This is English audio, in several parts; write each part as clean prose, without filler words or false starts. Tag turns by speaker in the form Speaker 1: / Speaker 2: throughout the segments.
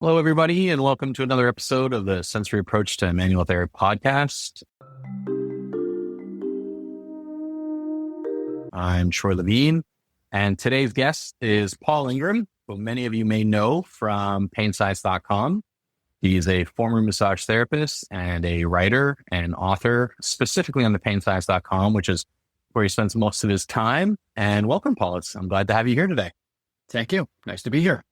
Speaker 1: Hello, everybody, and welcome to another episode of the Sensory Approach to Manual Therapy podcast. I'm Troy Levine, and today's guest is Paul Ingram, who many of you may know from painscience.com. He's a former massage therapist and a writer and author, specifically on the painscience.com, which is where he spends most of his time. And welcome, Paul. I'm glad to have you here today.
Speaker 2: Thank you. Nice to be here.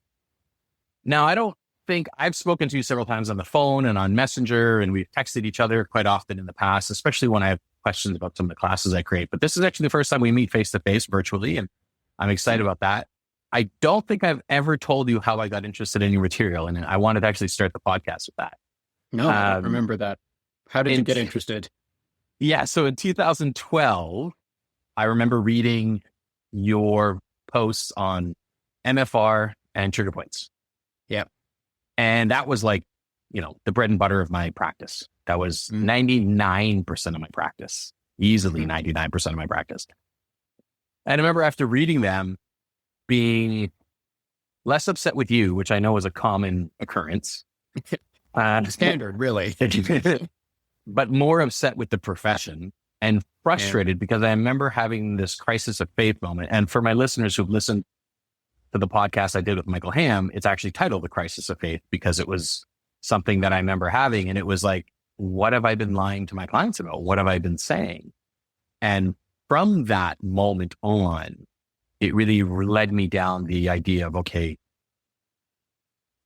Speaker 1: Now, I don't think I've spoken to you several times on the phone and on Messenger, and we've texted each other quite often in the past, especially when I have questions about some of the classes I create. But this is actually the first time we meet face to face virtually, and I'm excited about that. I don't think I've ever told you how I got interested in your material, and I wanted to actually start the podcast with that.
Speaker 2: No, I don't remember that. How did you get interested?
Speaker 1: Yeah, so in 2012, I remember reading your posts on MFR and trigger points.
Speaker 2: Yeah.
Speaker 1: And that was like, the bread and butter of my practice. That was 99% of my practice, easily 99% of my practice. And I remember after reading them being less upset with you, which I know is a common occurrence.
Speaker 2: Standard, really.
Speaker 1: But more upset with the profession and frustrated because I remember having this crisis of faith moment. And for my listeners who've listened to the podcast I did with Michael Ham, it's actually titled The Crisis of Faith because it was something that I remember having. And it was like, what have I been lying to my clients about? What have I been saying? And from that moment on, it really led me down the idea of, okay,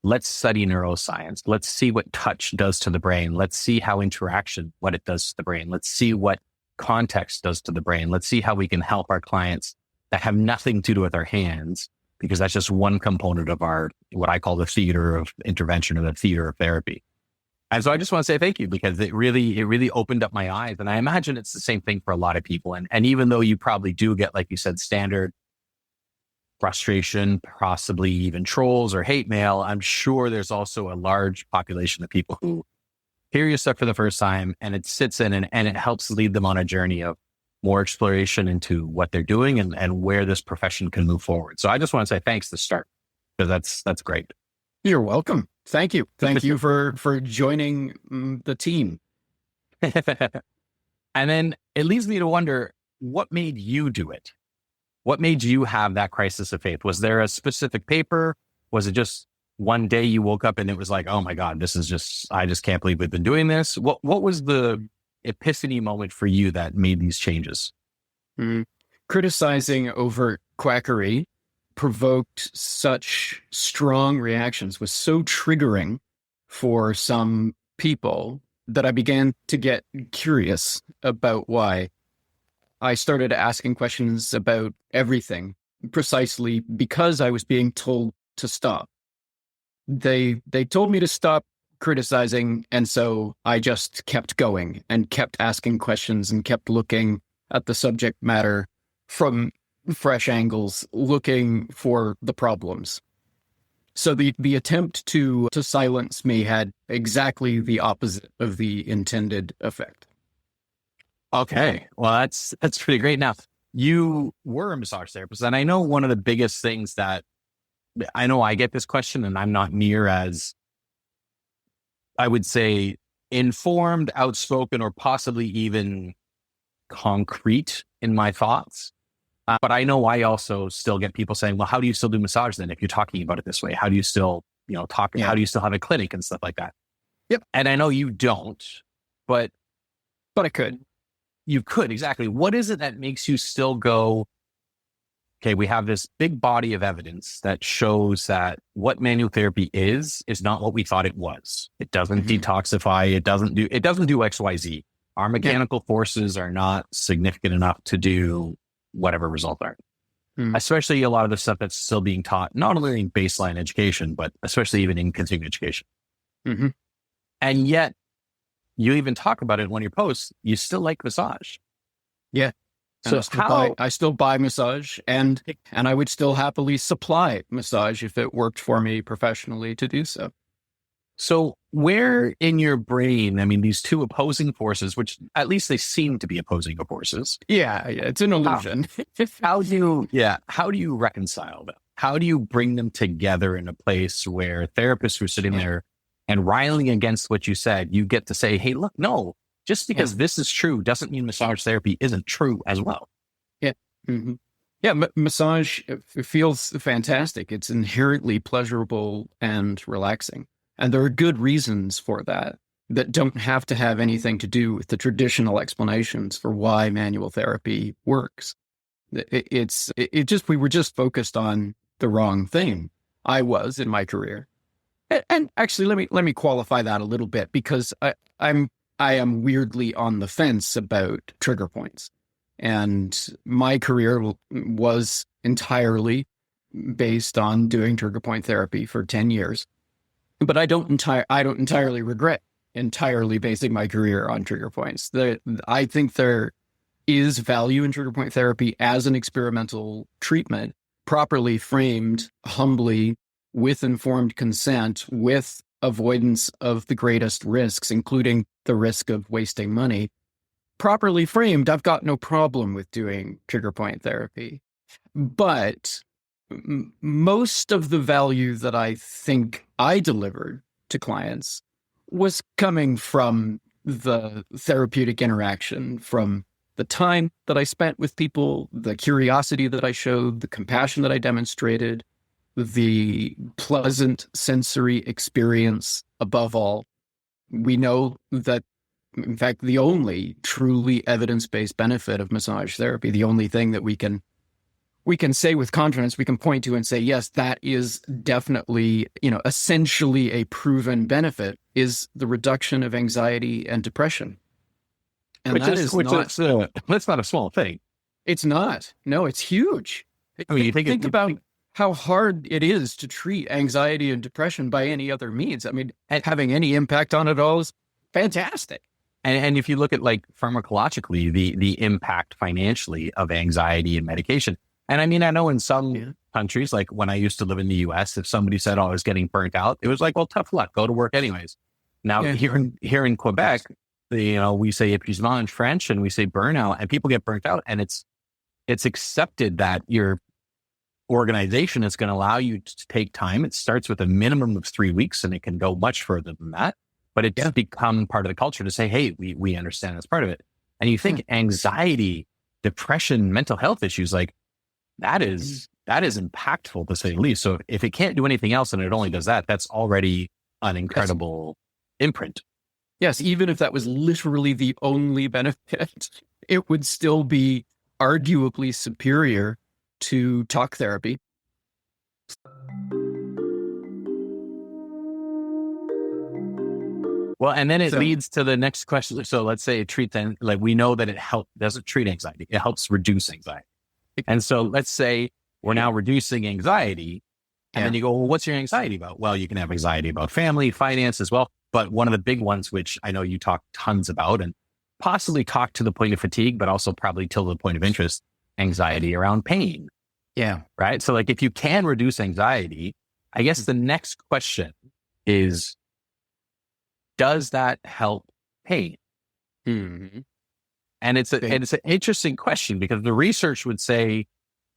Speaker 1: let's study neuroscience. Let's see what touch does to the brain. Let's see how interaction, what it does to the brain. Let's see what context does to the brain. Let's see how we can help our clients that have nothing to do with our hands, because that's just one component of our, what I call the theater of intervention or the theater of therapy. And so I just want to say thank you because it really opened up my eyes. And I imagine it's the same thing for a lot of people. And even though you probably do get, like you said, standard frustration, possibly even trolls or hate mail, I'm sure there's also a large population of people who hear your stuff for the first time and it sits in and it helps lead them on a journey of more exploration into what they're doing and where this profession can move forward. So I just want to say thanks to start, because that's great.
Speaker 2: You're welcome. Thank you. Thank you for joining the team.
Speaker 1: And then it leads me to wonder, what made you do it? What made you have that crisis of faith? Was there a specific paper? Was it just one day you woke up and it was like, oh my God, I just can't believe we've been doing this. What was the epiphany moment for you that made these changes?
Speaker 2: Criticizing overt quackery provoked such strong reactions, was so triggering for some people that I began to get curious about why. I started asking questions about everything precisely because I was being told to stop. They told me to stop criticizing, and so I just kept going and kept asking questions and kept looking at the subject matter from fresh angles, looking for the problems. So the attempt to silence me had exactly the opposite of the intended effect.
Speaker 1: Okay, well that's pretty great. Now, you were a massage therapist, and I know one of the biggest things that I know I get this question, and I'm not near as, I would say, informed, outspoken, or possibly even concrete in my thoughts. But I know I also still get people saying, well, how do you still do massage then if you're talking about it this way? How do you still, talk? Yeah. How do you still have a clinic and stuff like that?
Speaker 2: Yep.
Speaker 1: And I know you don't, but
Speaker 2: I could.
Speaker 1: You could, exactly. What is it that makes you still go, okay, we have this big body of evidence that shows that what manual therapy is not what we thought it was. It doesn't detoxify. It doesn't do XYZ. Our mechanical forces are not significant enough to do whatever result are. Especially a lot of the stuff that's still being taught, not only in baseline education, but especially even in continuing education. And yet you even talk about it in one of your posts, you still like massage.
Speaker 2: Yeah. So I still buy massage and I would still happily supply massage if it worked for me professionally to do so.
Speaker 1: So where in your brain, I mean, these two opposing forces, which at least they seem to be opposing forces.
Speaker 2: Yeah, it's an illusion.
Speaker 1: How do you reconcile them? how do you bring them together in a place where therapists who are sitting there and riling against what you said, you get to say, hey, look, no, just because this is true doesn't mean massage therapy isn't true as well.
Speaker 2: Yeah. Mm-hmm. Yeah. Massage feels fantastic. It's inherently pleasurable and relaxing. And there are good reasons for that don't have to have anything to do with the traditional explanations for why manual therapy works. We were just focused on the wrong thing. I was in my career. And actually, let me qualify that a little bit, because I am weirdly on the fence about trigger points. And my career was entirely based on doing trigger point therapy for 10 years. But I don't entirely regret entirely basing my career on trigger points. I think there is value in trigger point therapy as an experimental treatment, properly framed, humbly, with informed consent, with avoidance of the greatest risks, including the risk of wasting money. Properly framed, I've got no problem with doing trigger point therapy. But most of the value that I think I delivered to clients was coming from the therapeutic interaction, from the time that I spent with people, the curiosity that I showed, the compassion that I demonstrated, the pleasant sensory experience above all. We know that, in fact, the only truly evidence-based benefit of massage therapy, the only thing that we can say with confidence, we can point to and say, yes, that is definitely, essentially a proven benefit, is the reduction of anxiety and depression. And that's
Speaker 1: not a small thing.
Speaker 2: It's not. No, it's huge.
Speaker 1: I mean,
Speaker 2: think about how hard it is to treat anxiety and depression by any other means. I mean, having any impact on it all is fantastic.
Speaker 1: And if you look at like pharmacologically, the impact financially of anxiety and medication. And I mean, I know in some countries, like when I used to live in the US, if somebody said, oh, I was getting burnt out, it was like, well, tough luck, go to work anyways. Now here in Quebec, we say épuisement in French and we say burnout, and people get burnt out, and it's accepted that your organization is going to allow you to take time. It starts with a minimum of 3 weeks, and it can go much further than that, but it's become part of the culture to say, hey, we understand that's part of it. And you think anxiety, depression, mental health issues, like that is impactful to say the least. So if it can't do anything else and it only does that, that's already an incredible imprint.
Speaker 2: Yes, even if that was literally the only benefit, it would still be arguably superior to talk therapy.
Speaker 1: Well, and then it leads to the next question. So let's say we know that it doesn't treat anxiety. It helps reduce anxiety. And so let's say we're now reducing anxiety. And then you go, well, what's your anxiety about? Well, you can have anxiety about family, finance as well. But one of the big ones, which I know you talk tons about and possibly talk to the point of fatigue, but also probably till the point of interest, anxiety around pain.
Speaker 2: Yeah.
Speaker 1: Right. So like if you can reduce anxiety, I guess the next question is, does that help pain?
Speaker 2: Mm-hmm.
Speaker 1: And it's an interesting question, because the research would say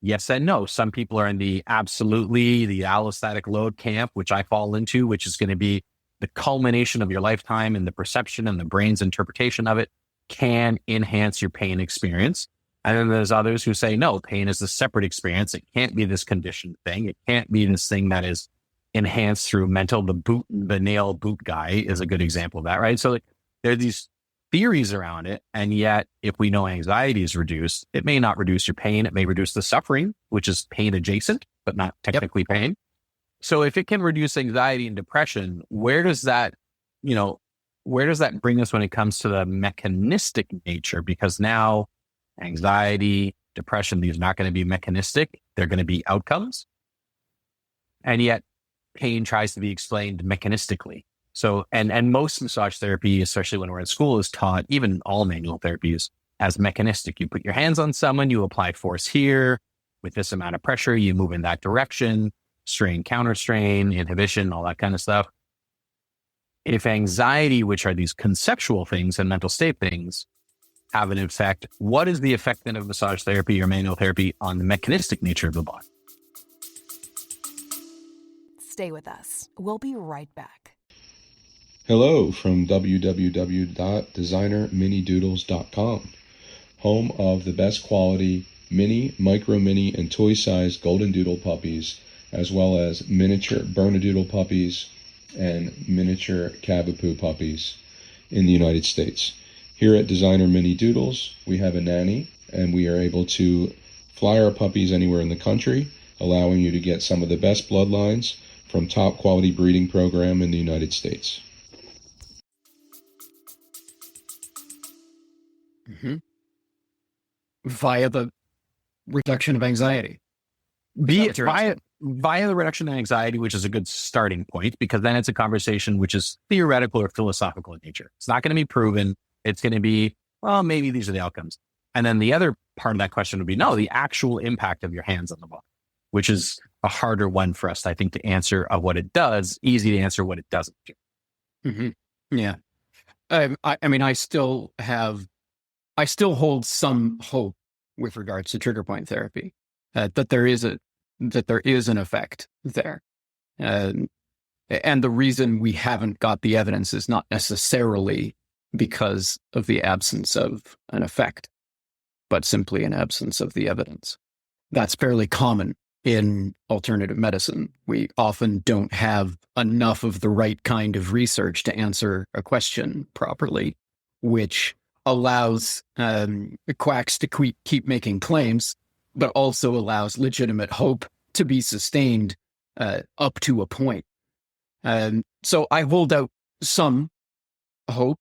Speaker 1: yes and no. Some people are in the allostatic load camp, which I fall into, which is going to be the culmination of your lifetime, and the perception and the brain's interpretation of it can enhance your pain experience. And then there's others who say, no, pain is a separate experience. It can't be this conditioned thing. It can't be this thing that is enhanced through mental. The nail boot guy is a good example of that, right? So there are these theories around it. And yet, if we know anxiety is reduced, it may not reduce your pain. It may reduce the suffering, which is pain adjacent, but not technically pain. So if it can reduce anxiety and depression, where does that bring us when it comes to the mechanistic nature? Because now anxiety, depression, these are not going to be mechanistic. They're going to be outcomes. And yet pain tries to be explained mechanistically. So, and most massage therapy, especially when we're in school, is taught, even all manual therapies, as mechanistic. You put your hands on someone, you apply force here with this amount of pressure, you move in that direction, strain, counter strain, inhibition, all that kind of stuff. If anxiety, which are these conceptual things and mental state things, have an effect, what is the effect then of massage therapy or manual therapy on the mechanistic nature of the body?
Speaker 3: Stay with us. We'll be right back.
Speaker 4: Hello from www.designerminidoodles.com, home of the best quality mini, micro mini, and toy-sized golden doodle puppies, as well as miniature Bernedoodle puppies and miniature Cavapoo puppies in the United States. Here at Designer Mini Doodles, we have a nanny, and we are able to fly our puppies anywhere in the country, allowing you to get some of the best bloodlines from top quality breeding program in the United States.
Speaker 2: Mm-hmm. Via the reduction of anxiety.
Speaker 1: Via the reduction in anxiety, which is a good starting point, because then it's a conversation which is theoretical or philosophical in nature. It's not going to be proven. It's going to be, well, maybe these are the outcomes. And then the other part of that question would be, no, the actual impact of your hands on the body, which is a harder one for us, I think, to answer of what it does, easy to answer what it doesn't do.
Speaker 2: Mm-hmm. Yeah. I mean, I still hold some hope with regards to trigger point therapy, that there is an effect there. And the reason we haven't got the evidence is not necessarily because of the absence of an effect, but simply an absence of the evidence. That's fairly common in alternative medicine. We often don't have enough of the right kind of research to answer a question properly, which allows quacks to keep making claims, but also allows legitimate hope to be sustained up to a point. So I hold out some hope.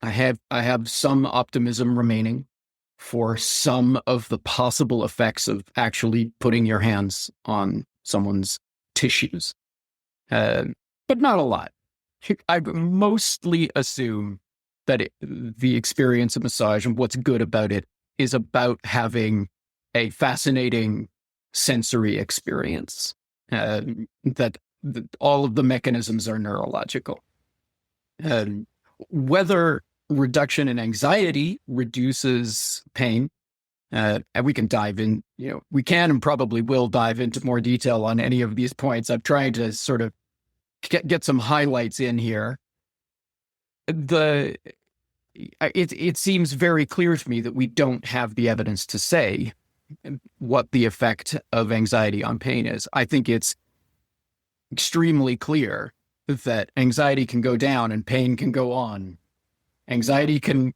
Speaker 2: I have some optimism remaining for some of the possible effects of actually putting your hands on someone's tissues, but not a lot. I mostly assume that the experience of massage and what's good about it is about having a fascinating sensory experience, that all of the mechanisms are neurological. Whether reduction in anxiety reduces pain, and we can dive in, we can and probably will dive into more detail on any of these points. I'm trying to sort of get some highlights in here. It seems very clear to me that we don't have the evidence to say what the effect of anxiety on pain is. I think it's extremely clear that anxiety can go down and pain can go on. Anxiety can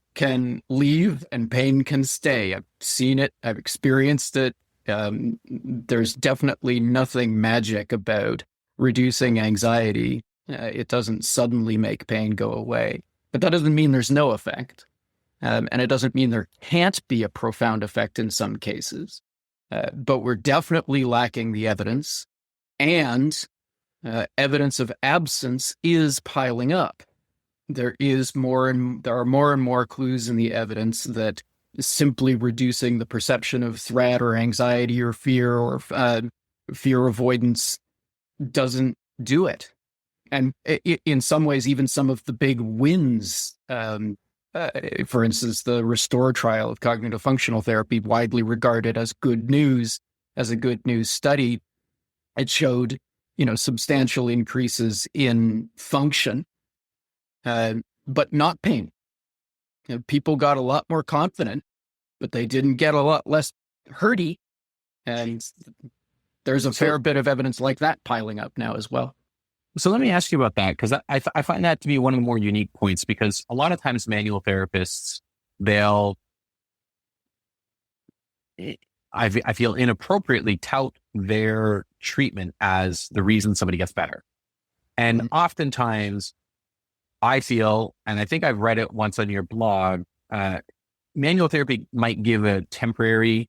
Speaker 2: leave and pain can stay. I've seen it. I've experienced it. There's definitely nothing magic about reducing anxiety. It doesn't suddenly make pain go away. But that doesn't mean there's no effect. And it doesn't mean there can't be a profound effect in some cases. But we're definitely lacking the evidence. And evidence of absence is piling up. There are more and more clues in the evidence that simply reducing the perception of threat or anxiety or fear or fear avoidance doesn't do it. And in some ways, even some of the big wins, for instance, the RESTORE trial of cognitive functional therapy, widely regarded as good news, as a good news study, it showed, substantial increases in function, but not pain. People got a lot more confident, but they didn't get a lot less hurty. And there's a fair bit of evidence like that piling up now as well.
Speaker 1: So let me ask you about that, because I find that to be one of the more unique points, because a lot of times manual therapists, I feel inappropriately tout their treatment as the reason somebody gets better. And oftentimes I feel, and I think I've read it once on your blog, manual therapy might give a temporary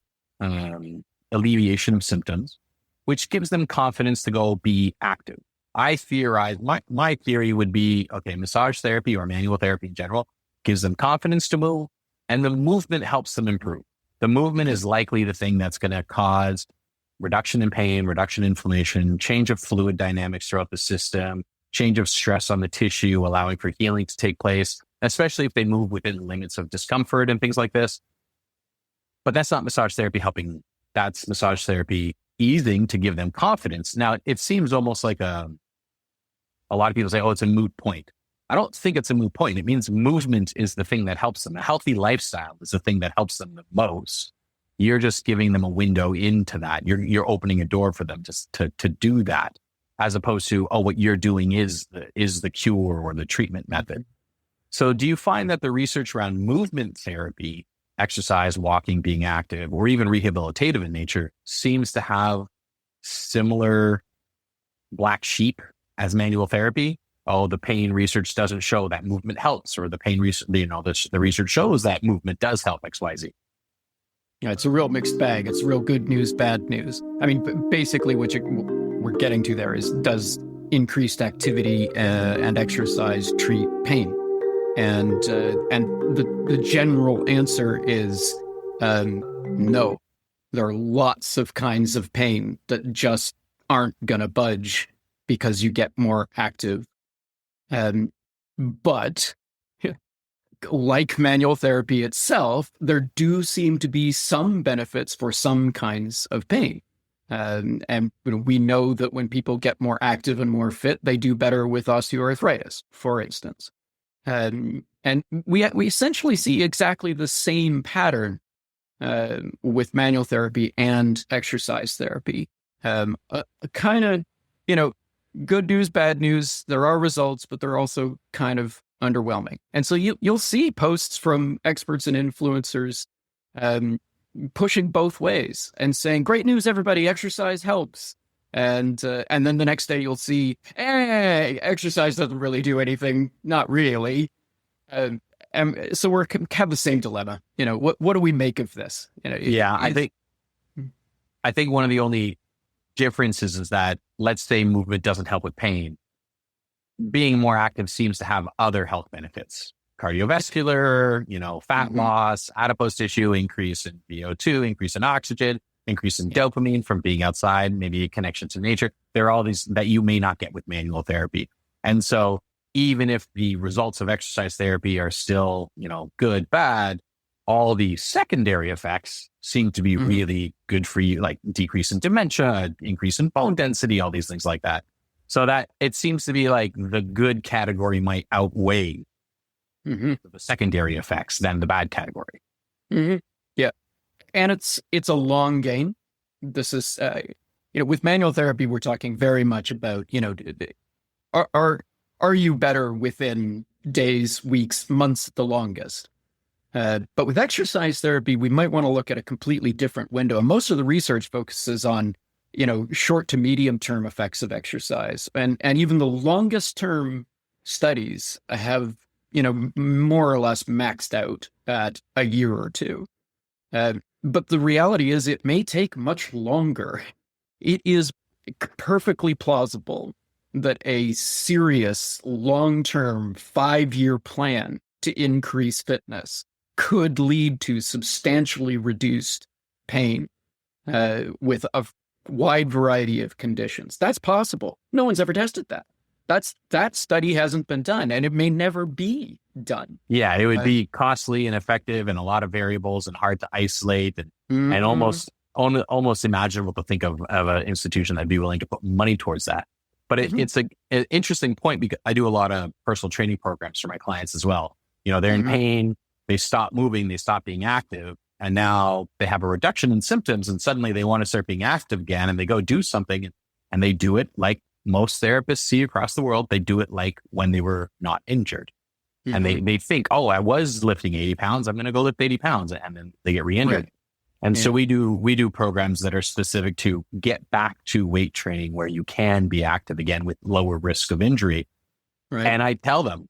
Speaker 1: alleviation of symptoms, which gives them confidence to go be active. I theorize, my theory would be, okay, massage therapy or manual therapy in general gives them confidence to move, and the movement helps them improve. The movement is likely the thing that's going to cause reduction in pain, reduction in inflammation, change of fluid dynamics throughout the system, change of stress on the tissue, allowing for healing to take place, especially if they move within the limits of discomfort and things like this. But that's not massage therapy helping. That's massage therapy easing to give them confidence. Now, it seems almost like a a lot of people say, oh, it's a moot point. I don't think it's a moot point. It means movement is the thing that helps them. A healthy lifestyle is the thing that helps them the most. You're just giving them a window into that. You're opening a door for them to do that, as opposed to, oh, what you're doing is the cure or the treatment method. So do you find that the research around movement therapy, exercise, walking, being active, or even rehabilitative in nature seems to have similar black sheep as manual therapy? Oh, the pain research doesn't show that movement helps, or the pain research, the research shows that movement does help XYZ.
Speaker 2: Yeah, it's a real mixed bag. It's real good news, bad news. I mean, basically what we're getting to there is, does increased activity and exercise treat pain? And the general answer is no. There are lots of kinds of pain that just aren't going to budge because you get more active. But like manual therapy itself, there do seem to be some benefits for some kinds of pain. And we know that when people get more active and more fit, they do better with osteoarthritis, for instance. And we essentially see exactly the same pattern with manual therapy and exercise therapy. Kind of, good news, bad news. There are results, but they're also kind of underwhelming. And so you'll see posts from experts and influencers pushing both ways and saying, great news, everybody, exercise helps. And then the next day you'll see, hey, exercise doesn't really do anything. Not really. So we have the same dilemma. What do we make of this? I
Speaker 1: think one of the only differences is that, let's say movement doesn't help with pain. Being more active seems to have other health benefits: cardiovascular, fat loss, adipose tissue, increase in VO2, increase in oxygen, increase in dopamine from being outside, maybe a connection to nature. There are all these that you may not get with manual therapy. And so even if the results of exercise therapy are still, good, bad, all the secondary effects seem to be really good for you, like decrease in dementia, increase in bone density, all these things like that. So that it seems to be like the good category might outweigh the secondary effects than the bad category.
Speaker 2: Yeah. And it's a long game. This is, with manual therapy, we're talking very much about, are you better within days, weeks, months at the longest? But with exercise therapy, we might want to look at a completely different window. And most of the research focuses on, short to medium term effects of exercise. And even the longest term studies have, more or less maxed out at a year or two. But the reality is it may take much longer. It is perfectly plausible that a serious long-term 5-year plan to increase fitness could lead to substantially reduced pain with a wide variety of conditions. That's possible. No one's ever tested that. That study hasn't been done, and it may never be done.
Speaker 1: Yeah, it would be costly and ineffective and a lot of variables and hard to isolate and almost imaginable to think of an institution that'd be willing to put money towards that. But it's an interesting point because I do a lot of personal training programs for my clients as well. They're in pain, they stop moving, they stop being active, and now they have a reduction in symptoms, and suddenly they want to start being active again, and they go do something, and they do it like most therapists see across the world. They do it like when they were not injured. And they think, oh, I was lifting 80 pounds, I'm going to go lift 80 pounds, and then they get re-injured. Right. And so we do programs that are specific to get back to weight training where you can be active again with lower risk of injury. Right. And I tell them,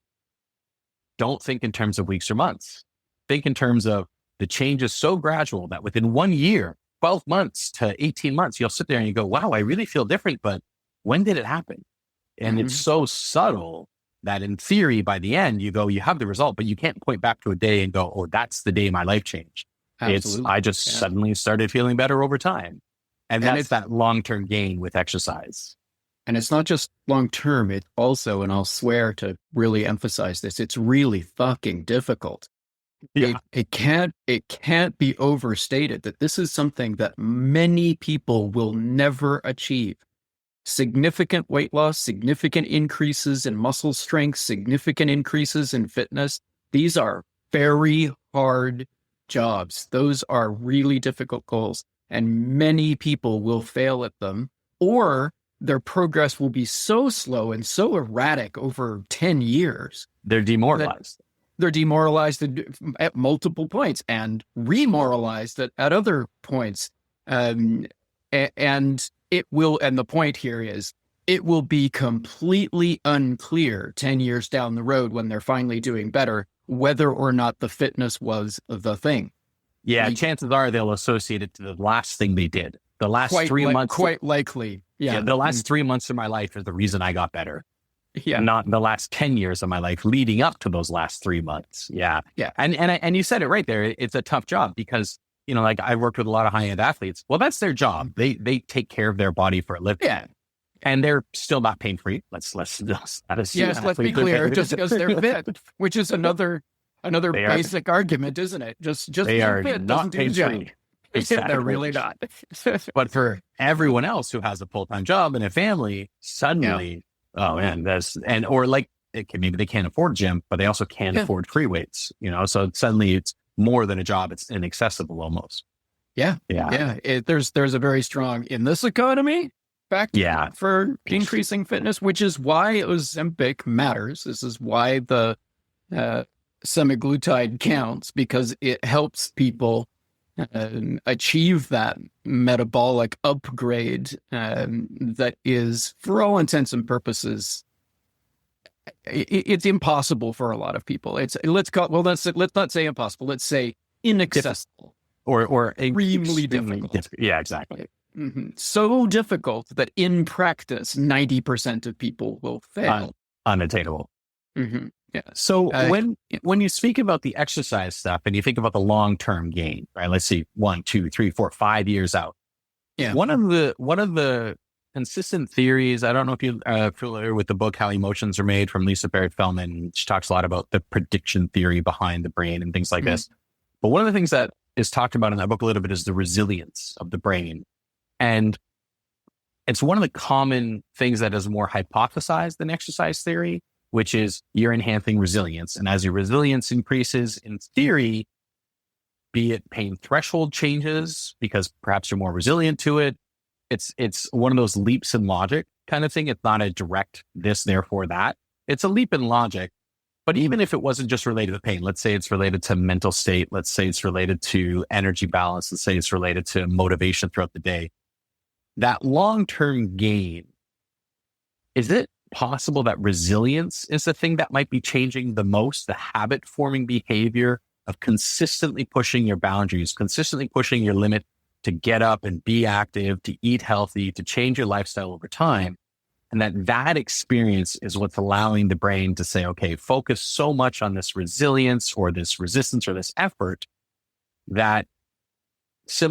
Speaker 1: don't think in terms of weeks or months. Think in terms of the change is so gradual that within 1 year, 12 months to 18 months, you'll sit there and you go, wow, I really feel different, but when did it happen? And it's so subtle that in theory, by the end, you have the result, but you can't point back to a day and go, oh, that's the day my life changed. Absolutely. I just suddenly started feeling better over time. And that's that long-term gain with exercise.
Speaker 2: And it's not just long-term, it also, and I'll swear to really emphasize this, it's really fucking difficult. Yeah. It can't be overstated that this is something that many people will never achieve. significant weight loss, significant increases in muscle strength, significant increases in fitness. These are very hard jobs. Those are really difficult goals, and many people will fail at them, or their progress will be so slow and so erratic over 10 years.
Speaker 1: They're demoralized.
Speaker 2: They're demoralized at multiple points and remoralized at other points. And it will, and the point here is, it will be completely unclear 10 years down the road when they're finally doing better, whether or not the fitness was the thing.
Speaker 1: Yeah, chances are they'll associate it to the last thing they did. The last 3 months.
Speaker 2: Quite likely. Yeah.
Speaker 1: The last 3 months of my life is the reason I got better.
Speaker 2: Yeah.
Speaker 1: Not the last 10 years of my life leading up to those last 3 months. Yeah.
Speaker 2: Yeah.
Speaker 1: And you said it right there. It's a tough job because, like I've worked with a lot of high-end athletes. Well, that's their job. They take care of their body for a living.
Speaker 2: Yeah.
Speaker 1: And they're still not pain-free. Let's
Speaker 2: be clear, just because they're fit, which is another basic argument, isn't it? Just
Speaker 1: they are
Speaker 2: fit
Speaker 1: not pain-free.
Speaker 2: Exactly. They're really not.
Speaker 1: But for everyone else who has a full-time job and a family, suddenly, oh man, maybe they can't afford a gym, but they also can't afford free weights, so suddenly it's more than a job. It's inaccessible almost.
Speaker 2: Yeah. There's a very strong, in this economy, factor for increasing fitness, which is why Ozempic matters. This is why the semaglutide counts, because it helps people achieve that metabolic upgrade that is, for all intents and purposes, it's impossible for a lot of people. Let's not say impossible. Let's say inaccessible
Speaker 1: or
Speaker 2: extremely difficult.
Speaker 1: Yeah, exactly.
Speaker 2: Mm-hmm. So difficult that in practice, 90% of people will fail.
Speaker 1: Unattainable.
Speaker 2: Mm-hmm. Yeah.
Speaker 1: So when you speak about the exercise stuff and you think about the long-term gain, right? Let's see, 1, 2, 3, 4, 5 years out.
Speaker 2: Yeah.
Speaker 1: One of the consistent theories, I don't know if you're familiar with the book, How Emotions Are Made from Lisa Barrett-Feldman. She talks a lot about the prediction theory behind the brain and things like this. But one of the things that is talked about in that book a little bit is the resilience of the brain. And it's one of the common things that is more hypothesized than exercise theory, which is you're enhancing resilience. And as your resilience increases, in theory, be it pain threshold changes, because perhaps you're more resilient to it. It's one of those leaps in logic kind of thing. It's not a direct this, therefore that. It's a leap in logic. But even if it wasn't just related to pain, let's say it's related to mental state, let's say it's related to energy balance, let's say it's related to motivation throughout the day, that long-term gain, is it possible that resilience is the thing that might be changing the most, the habit-forming behavior of consistently pushing your boundaries, consistently pushing your limit to get up and be active, to eat healthy, to change your lifestyle over time? And that experience is what's allowing the brain to say, okay, focus so much on this resilience or this resistance or this effort that is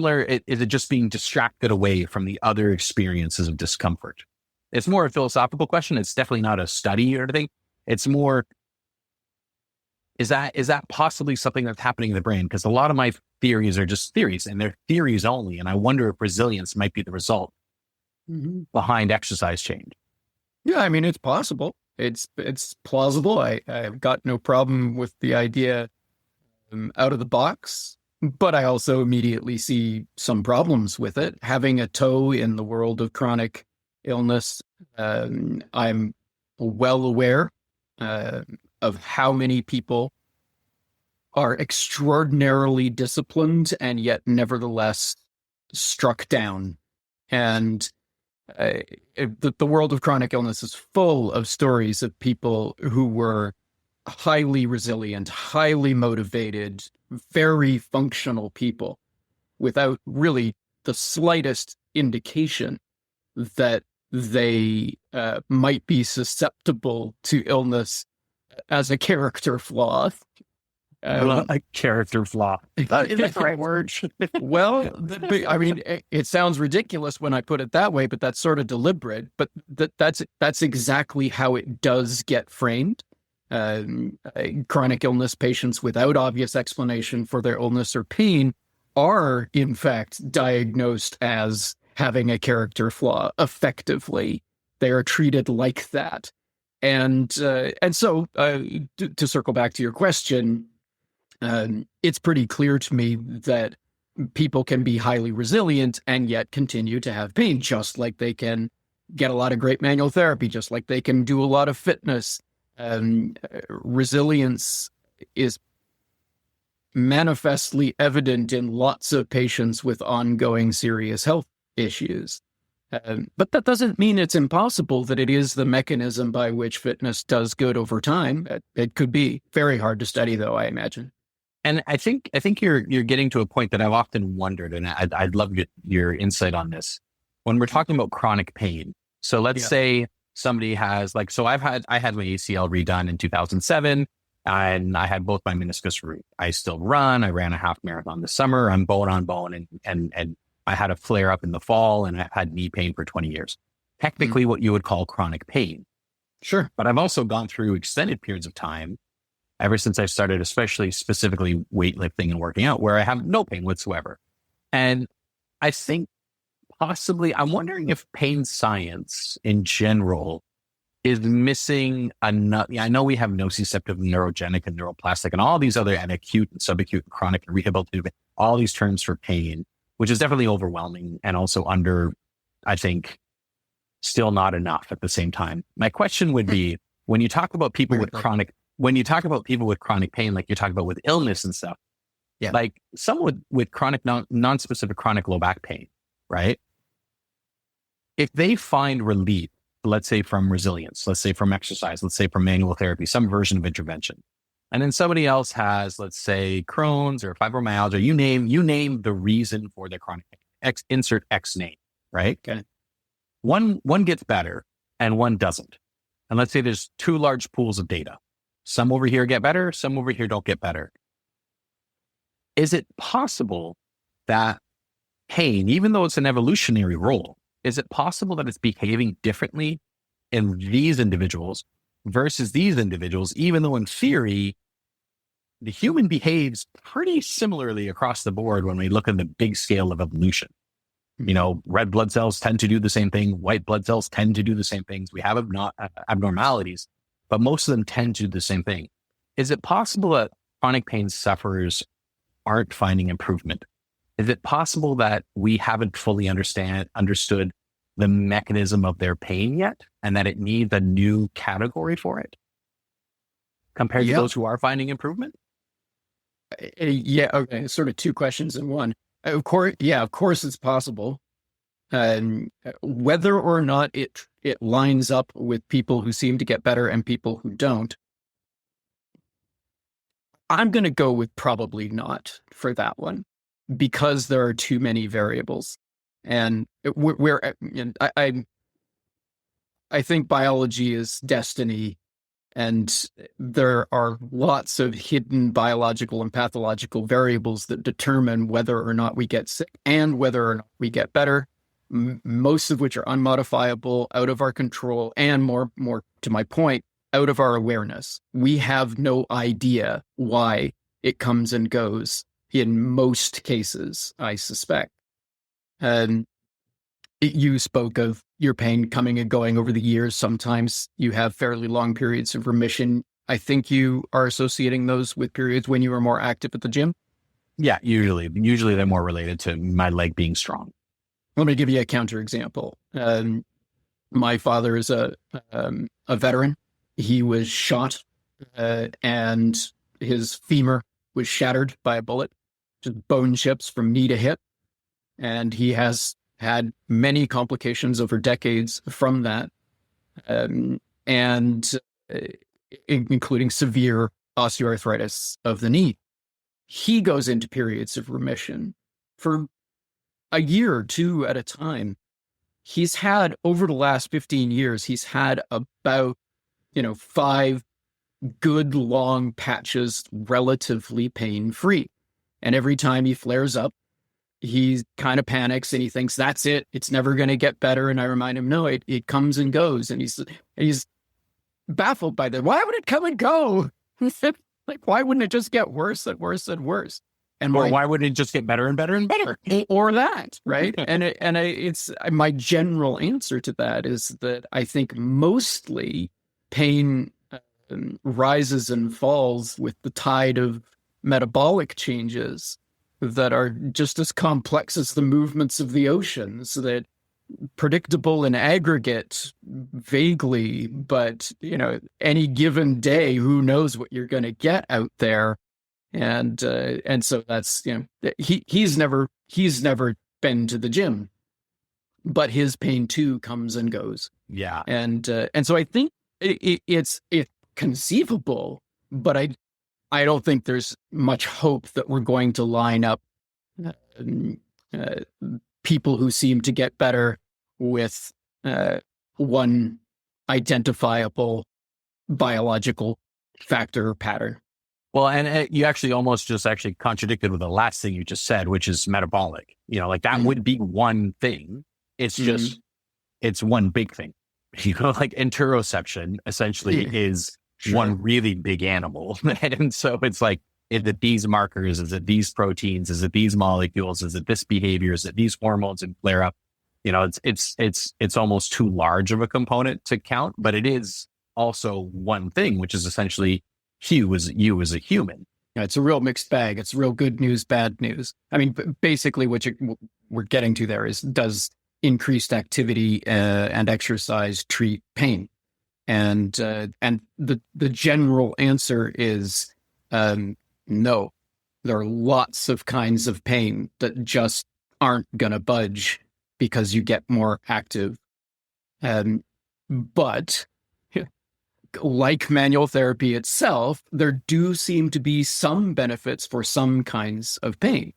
Speaker 1: it just being distracted away from the other experiences of discomfort? It's more a philosophical question. It's definitely not a study or anything. It's more, is that possibly something that's happening in the brain? Because a lot of my theories are just theories and they're theories only. And I wonder if resilience might be the result behind exercise change.
Speaker 2: Yeah, I mean, it's possible. It's plausible. I've got no problem with the idea out of the box, but I also immediately see some problems with it. Having a toe in the world of chronic illness, I'm well aware of how many people are extraordinarily disciplined and yet nevertheless struck down. And the world of chronic illness is full of stories of people who were highly resilient, highly motivated, very functional people without really the slightest indication that they might be susceptible to illness as a character flaw.
Speaker 1: A character flaw. That is the right word.
Speaker 2: Well, I mean, it sounds ridiculous when I put it that way, but that's sort of deliberate. But that's exactly how it does get framed. Chronic illness patients without obvious explanation for their illness or pain are, in fact, diagnosed as having a character flaw effectively. They are treated like that. And so to circle back to your question, it's pretty clear to me that people can be highly resilient and yet continue to have pain, just like they can get a lot of great manual therapy, just like they can do a lot of fitness. Resilience is manifestly evident in lots of patients with ongoing serious health issues. But that doesn't mean it's impossible that it is the mechanism by which fitness does good over time. It could be very hard to study, though, I imagine.
Speaker 1: And I think you're getting to a point that I've often wondered, and I'd love your insight on this. When we're talking about chronic pain, so let's say somebody has I had my ACL redone in 2007, and I had both my meniscus root. I still run. I ran a half marathon this summer. I'm bone on bone, and I had a flare up in the fall, and I've had knee pain for 20 years. Technically, what you would call chronic pain.
Speaker 2: Sure,
Speaker 1: but I've also gone through extended periods of time ever since I started, especially specifically weightlifting and working out, where I have no pain whatsoever. And I think possibly, I'm wondering if pain science in general is missing enough. I know we have nociceptive, neurogenic, and neuroplastic, and all these other, and acute and subacute and chronic and rehabilitative, all these terms for pain, which is definitely overwhelming and also under, I think, still not enough at the same time. My question would be, when you talk about people with chronic pain, like you talk about with illness and stuff, like someone with chronic, non-specific chronic low back pain, right? If they find relief, let's say from resilience, let's say from exercise, let's say from manual therapy, some version of intervention, and then somebody else has, let's say, Crohn's or fibromyalgia, you name the reason for their chronic pain, insert X name, right?
Speaker 2: Okay.
Speaker 1: One gets better and one doesn't. And let's say there's two large pools of data. Some over here get better, some over here don't get better. Is it possible that pain, even though it's an evolutionary role, is it possible that it's behaving differently in these individuals versus these individuals, even though in theory, the human behaves pretty similarly across the board when we look at the big scale of evolution? You know, red blood cells tend to do the same thing. White blood cells tend to do the same things. We have abnormalities, but most of them tend to do the same thing. Is it possible that chronic pain sufferers aren't finding improvement? Is it possible that we haven't fully understood the mechanism of their pain yet, and that it needs a new category for it compared to those who are finding improvement?
Speaker 2: Yeah. Okay. Sort of two questions in one. Of course, it's possible. Whether or not it lines up with people who seem to get better and people who don't, I'm going to go with probably not for that one, because there are too many variables. And I think biology is destiny, and there are lots of hidden biological and pathological variables that determine whether or not we get sick and whether or not we get better, most of which are unmodifiable, out of our control, and more to my point, out of our awareness. We have no idea why it comes and goes in most cases, I suspect. And you spoke of your pain coming and going over the years. Sometimes you have fairly long periods of remission. I think you are associating those with periods when you were more active at the gym.
Speaker 1: Yeah, usually they're more related to my leg being strong.
Speaker 2: Let me give you a counterexample. My father is a veteran. He was shot and his femur was shattered by a bullet, just bone chips from knee to hip. And he has had many complications over decades from that, including severe osteoarthritis of the knee. He goes into periods of remission for a year or two at a time. He's had, over the last 15 years, he's had about, 5 good long patches, relatively pain-free. And every time he flares up, he kind of panics and he thinks, that's it. It's never going to get better. And I remind him, no, it comes and goes. And he's baffled by that. Why would it come and go? Like, why wouldn't it just get worse and worse and worse? And
Speaker 1: or why would it just get better and better and better?
Speaker 2: Or that, right? It's my general answer to that is that I think mostly pain rises and falls with the tide of metabolic changes that are just as complex as the movements of the oceans, that predictable in aggregate vaguely, but any given day, who knows what you're going to get out there. And so that's, he's never been to the gym, but his pain too comes and goes.
Speaker 1: Yeah.
Speaker 2: And so I think it's conceivable, but I don't think there's much hope that we're going to line up people who seem to get better with one identifiable biological factor or pattern.
Speaker 1: Well, and you actually almost just actually contradicted with the last thing you just said, which is metabolic. Like that would be one thing. It's just, it's one big thing. Like interoception essentially is one really big animal. And so it's like, is it these markers? Is it these proteins? Is it these molecules? Is it this behavior? Is it these hormones and flare up? It's almost too large of a component to count, but it is also one thing, which is essentially you as a human.
Speaker 2: Yeah, it's a real mixed bag. It's real good news, bad news. I mean, basically what we're getting to there is, does increased activity and exercise treat pain? And the general answer is no. There are lots of kinds of pain that just aren't going to budge because you get more active. But like manual therapy itself, there do seem to be some benefits for some kinds of pain.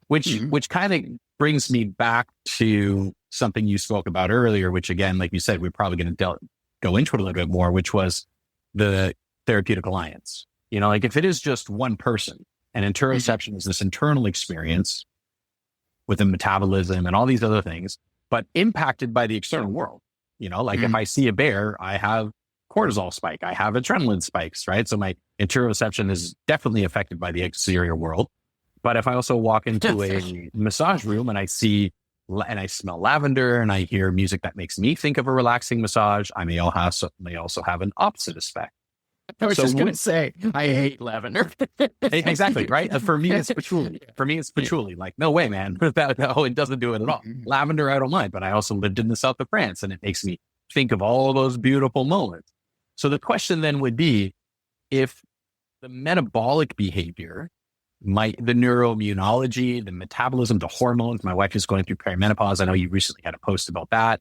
Speaker 1: Which kind of brings me back to something you spoke about earlier, which again, like you said, we're probably going to go into it a little bit more, which was the therapeutic alliance. Like if it is just one person, and interoception is this internal experience with the metabolism and all these other things, but impacted by the external world. Like if I see a bear, I have cortisol spike, I have adrenaline spikes, right? So my interoception is definitely affected by the exterior world. But if I also walk into a massage room and I smell lavender and I hear music that makes me think of a relaxing massage, I may also have an opposite effect.
Speaker 2: I was just going to say, I hate lavender.
Speaker 1: Exactly, right? For me, it's patchouli. Like, no way, man. It doesn't do it at all. Lavender, I don't mind, but I also lived in the south of France and it makes me think of all of those beautiful moments. So the question then would be, if the metabolic behavior, the neuroimmunology, the metabolism, the hormones, my wife is going through perimenopause. I know you recently had a post about that.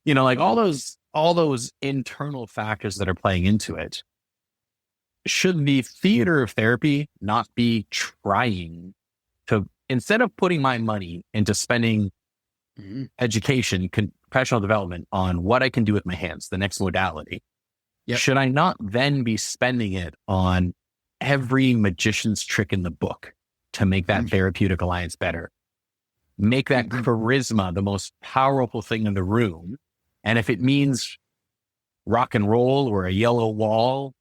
Speaker 1: Like all those internal factors that are playing into it. Should the theater of therapy not be trying to, instead of putting my money into spending education, professional development on what I can do with my hands, the next modality, should I not then be spending it on every magician's trick in the book to make that therapeutic alliance better? Make that charisma the most powerful thing in the room. And if it means rock and roll or a yellow wall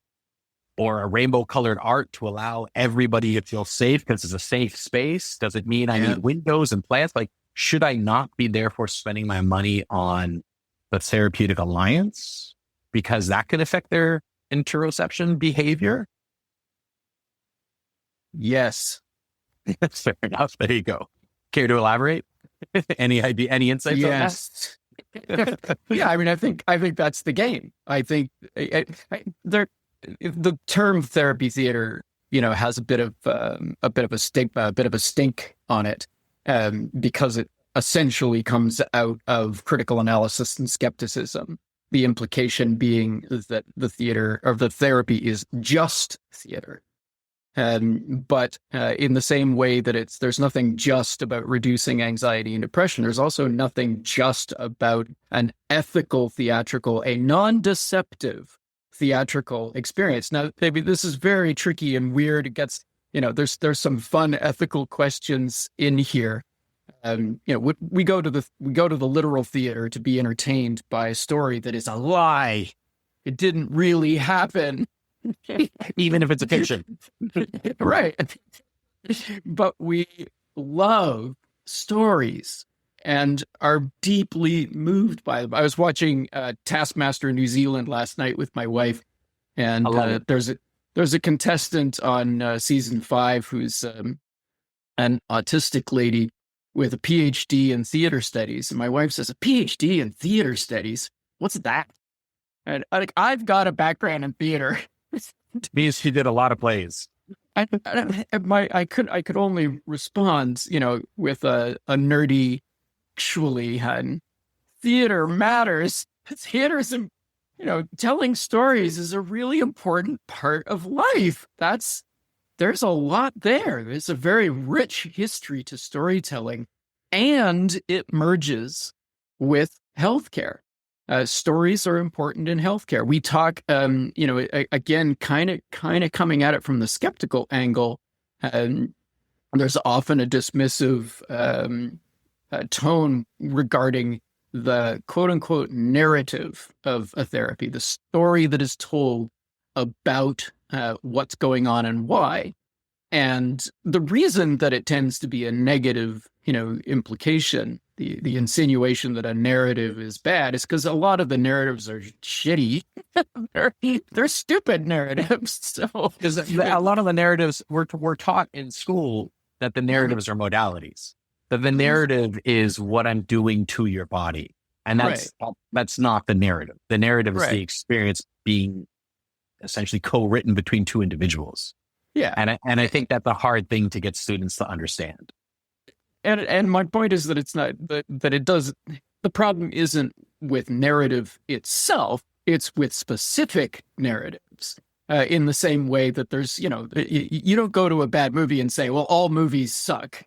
Speaker 1: or a rainbow colored art to allow everybody to feel safe because it's a safe space, does it mean I need windows and plants? Like, should I not be therefore spending my money on the therapeutic alliance because that could affect their interoception behavior?
Speaker 2: Yes.
Speaker 1: Fair enough. There you go. Care to elaborate? Any idea, any insights on that?
Speaker 2: Yeah, I mean, I think that's the game. I think the term therapy theater, has a bit of a stigma, a bit of a stink on it, because it essentially comes out of critical analysis and skepticism. The implication being is that the theater or the therapy is just theater. But in the same way that there's nothing just about reducing anxiety and depression, there's also nothing just about an ethical theatrical, a non-deceptive theatrical experience. Now, maybe this is very tricky and weird. It gets, there's some fun ethical questions in here. We go to the literal theater to be entertained by a story that is a lie. It didn't really happen.
Speaker 1: Even if it's a fiction.
Speaker 2: Right. but we love stories and are deeply moved by them. I was watching Taskmaster New Zealand last night with my wife, and there's a contestant on season 5 who's an autistic lady with a PhD in theater studies. And my wife says, a PhD in theater studies? What's that? And I've got a background in theater.
Speaker 1: Means she did a lot of plays.
Speaker 2: I could only respond, with a nerdy, actually, theater matters. Theater's, telling stories is a really important part of life. There's a lot there. There's a very rich history to storytelling, and it merges with healthcare. Stories are important in healthcare. We talk, again, kind of coming at it from the skeptical angle. There's often a dismissive tone regarding the quote unquote narrative of a therapy, the story that is told about what's going on and why. And the reason that it tends to be a negative, implication, the insinuation that a narrative is bad, is because a lot of the narratives are shitty. they're stupid narratives. So,
Speaker 1: because a lot of the narratives we're taught in school that the narratives are modalities, that the narrative is what I'm doing to your body, and that's not the narrative. The narrative is the experience being essentially co-written between two individuals.
Speaker 2: Yeah,
Speaker 1: and I think that's a hard thing to get students to understand.
Speaker 2: And my point is that it's not that it does. The problem isn't with narrative itself; it's with specific narratives. In the same way that there's, you don't go to a bad movie and say, "Well, all movies suck,"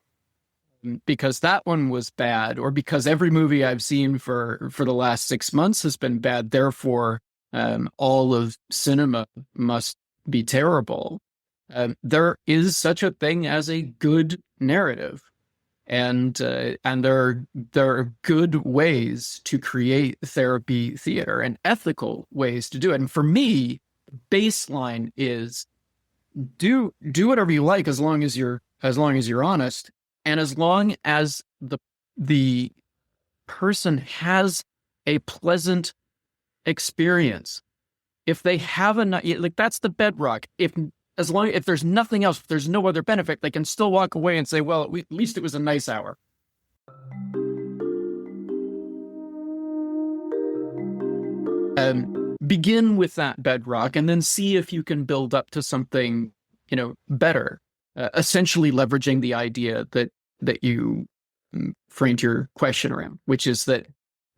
Speaker 2: because that one was bad, or because every movie I've seen for the last 6 months has been bad. Therefore, all of cinema must be terrible. There is such a thing as a good narrative. And there are good ways to create therapy theater and ethical ways to do it. And for me, baseline is do whatever you like as long as you're honest, and as long as the person has a pleasant experience. If they have that's the bedrock. If there's nothing else, if there's no other benefit, they can still walk away and say, well, at least it was a nice hour. Begin with that bedrock and then see if you can build up to something, better. Essentially leveraging the idea that you framed your question around, which is that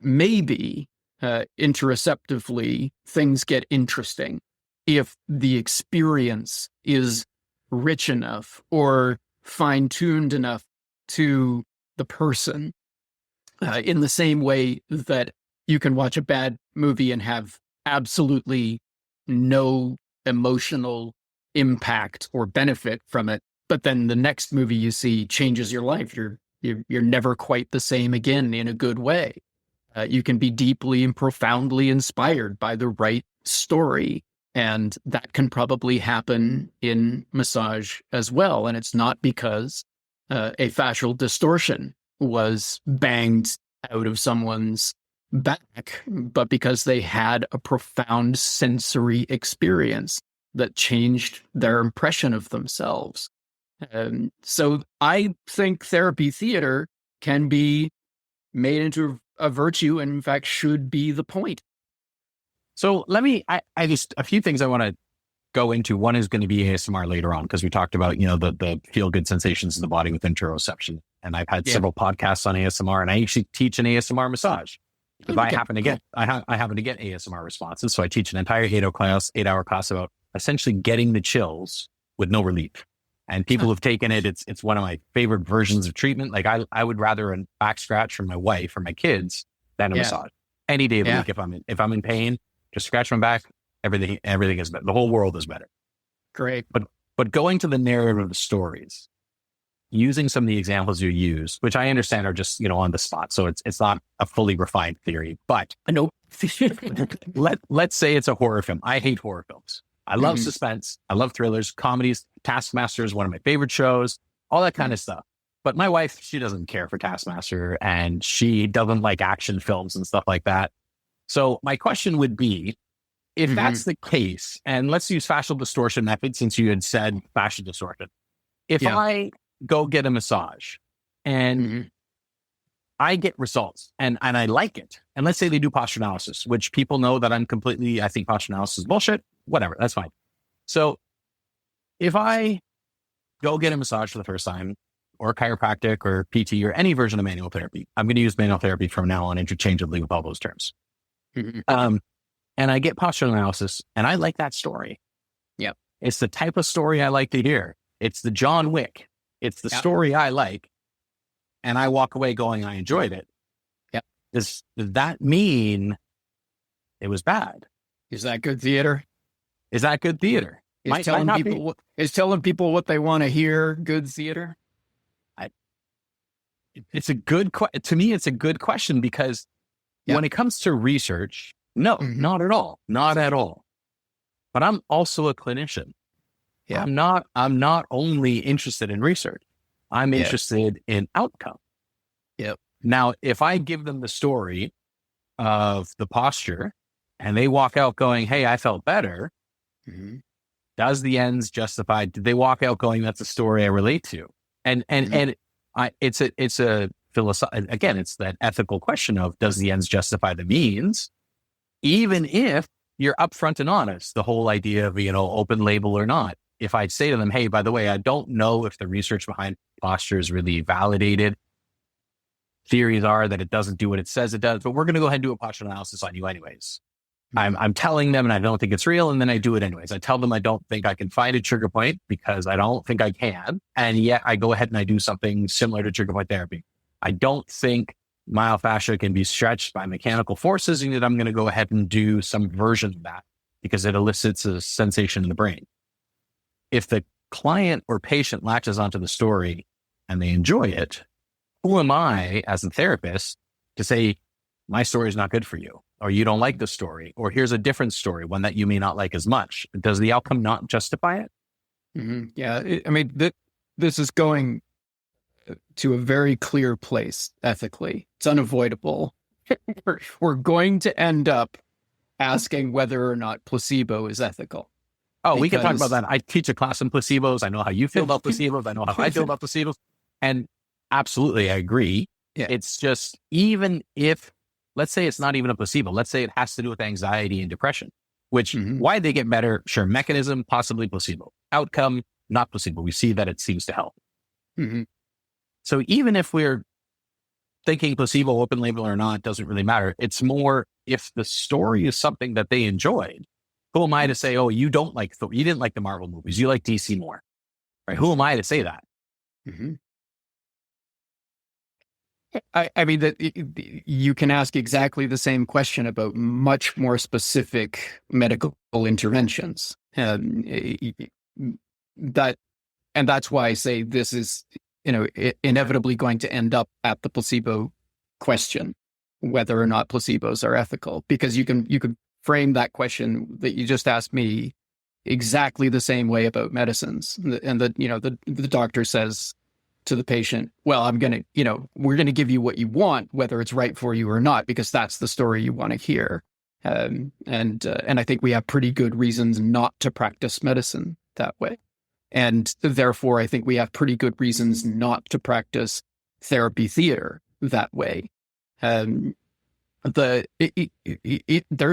Speaker 2: maybe interoceptively things get interesting if the experience is rich enough or fine-tuned enough to the person, in the same way that you can watch a bad movie and have absolutely no emotional impact or benefit from it, but then the next movie you see changes your life. You're never quite the same again in a good way. You can be deeply and profoundly inspired by the right story. And that can probably happen in massage as well. And it's not because a fascial distortion was banged out of someone's back, but because they had a profound sensory experience that changed their impression of themselves. So I think therapy theater can be made into a virtue, and in fact should be the point.
Speaker 1: So I just, a few things I want to go into. One is going to be ASMR later on, because we talked about, the feel good sensations in the body with interoception. And I've had several podcasts on ASMR, and I actually teach an ASMR massage because I happen to get ASMR responses. So I teach an entire 8-hour class about essentially getting the chills with no relief. And people who've taken it. It's one of my favorite versions of treatment. Like I would rather a back scratch from my wife or my kids than a massage any day of the week. If I'm in pain, just scratch my back. Everything is better. The whole world is better.
Speaker 2: Great.
Speaker 1: But going to the narrative of the stories, using some of the examples you use, which I understand are just, on the spot. So it's not a fully refined theory, but let's say it's a horror film. I hate horror films. I love suspense. I love thrillers, comedies. Taskmaster is one of my favorite shows. all that kind of stuff. But my wife, she doesn't care for Taskmaster, and she doesn't like action films and stuff like that. So my question would be, if that's the case, and let's use fascial distortion method, since you had said fascial distortion. If I go get a massage and I get results and I like it, and let's say they do posture analysis, which people know that I think posture analysis is bullshit, whatever, that's fine. So if I go get a massage for the first time, or chiropractic or PT or any version of manual therapy, I'm going to use manual therapy from now on interchangeably with all those terms. And I get posture analysis and I like that story.
Speaker 2: Yep.
Speaker 1: It's the type of story I like to hear. It's the John Wick. It's the story I like. And I walk away going, I enjoyed it.
Speaker 2: Yep.
Speaker 1: Does that mean it was bad?
Speaker 2: Is that good theater?
Speaker 1: Is that good theater?
Speaker 2: Is telling people what they want to hear good theater?
Speaker 1: It's a good to me. It's a good question because when it comes to research, no, not at all, not at all. But I'm also a clinician. Yeah. I'm not only interested in research. I'm interested in outcome.
Speaker 2: Yep.
Speaker 1: Now, if I give them the story of the posture and they walk out going, "Hey, I felt better," does the ends justify? Did they walk out going, "That's a story I relate to"? And it's a philosophical, again, it's that ethical question of, does the ends justify the means? Even if you're upfront and honest, the whole idea of, open label or not. If I'd say to them, "Hey, by the way, I don't know if the research behind posture is really validated. Theories are that it doesn't do what it says it does, but we're going to go ahead and do a posture analysis on you anyways." I'm telling them, and I don't think it's real, and then I do it anyways. I tell them I don't think I can find a trigger point because I don't think I can, and yet I go ahead and I do something similar to trigger point therapy. I don't think myofascia can be stretched by mechanical forces, and yet I'm going to go ahead and do some version of that because it elicits a sensation in the brain. If the client or patient latches onto the story and they enjoy it, who am I as a therapist to say, my story is not good for you, or you don't like the story, or here's a different story, one that you may not like as much? Does the outcome not justify it?
Speaker 2: Yeah. This is going to a very clear place ethically. It's unavoidable. We're going to end up asking whether or not placebo is ethical.
Speaker 1: Oh, we can talk about that. I teach a class on placebos. I know how you feel about placebos. I know how I feel about placebos. And absolutely, I agree. Yeah. It's just, even if, let's say it's not even a placebo, let's say it has to do with anxiety and depression, which why they get better, sure, mechanism, possibly placebo. Outcome, not placebo. We see that it seems to help. So even if we're thinking placebo, open label or not, doesn't really matter. It's more, if the story is something that they enjoyed, who am I to say, "Oh, you don't like, you didn't like the Marvel movies, you like DC more," right? Who am I to say that?
Speaker 2: I mean, that you can ask exactly the same question about much more specific medical interventions. And that's why I say this is, inevitably going to end up at the placebo question, whether or not placebos are ethical, because you can frame that question that you just asked me exactly the same way about medicines. And the doctor says to the patient, "Well, we're going to give you what you want, whether it's right for you or not, because that's the story you want to hear." And I think we have pretty good reasons not to practice medicine that way. And therefore, I think we have pretty good reasons not to practice therapy theater that way. There's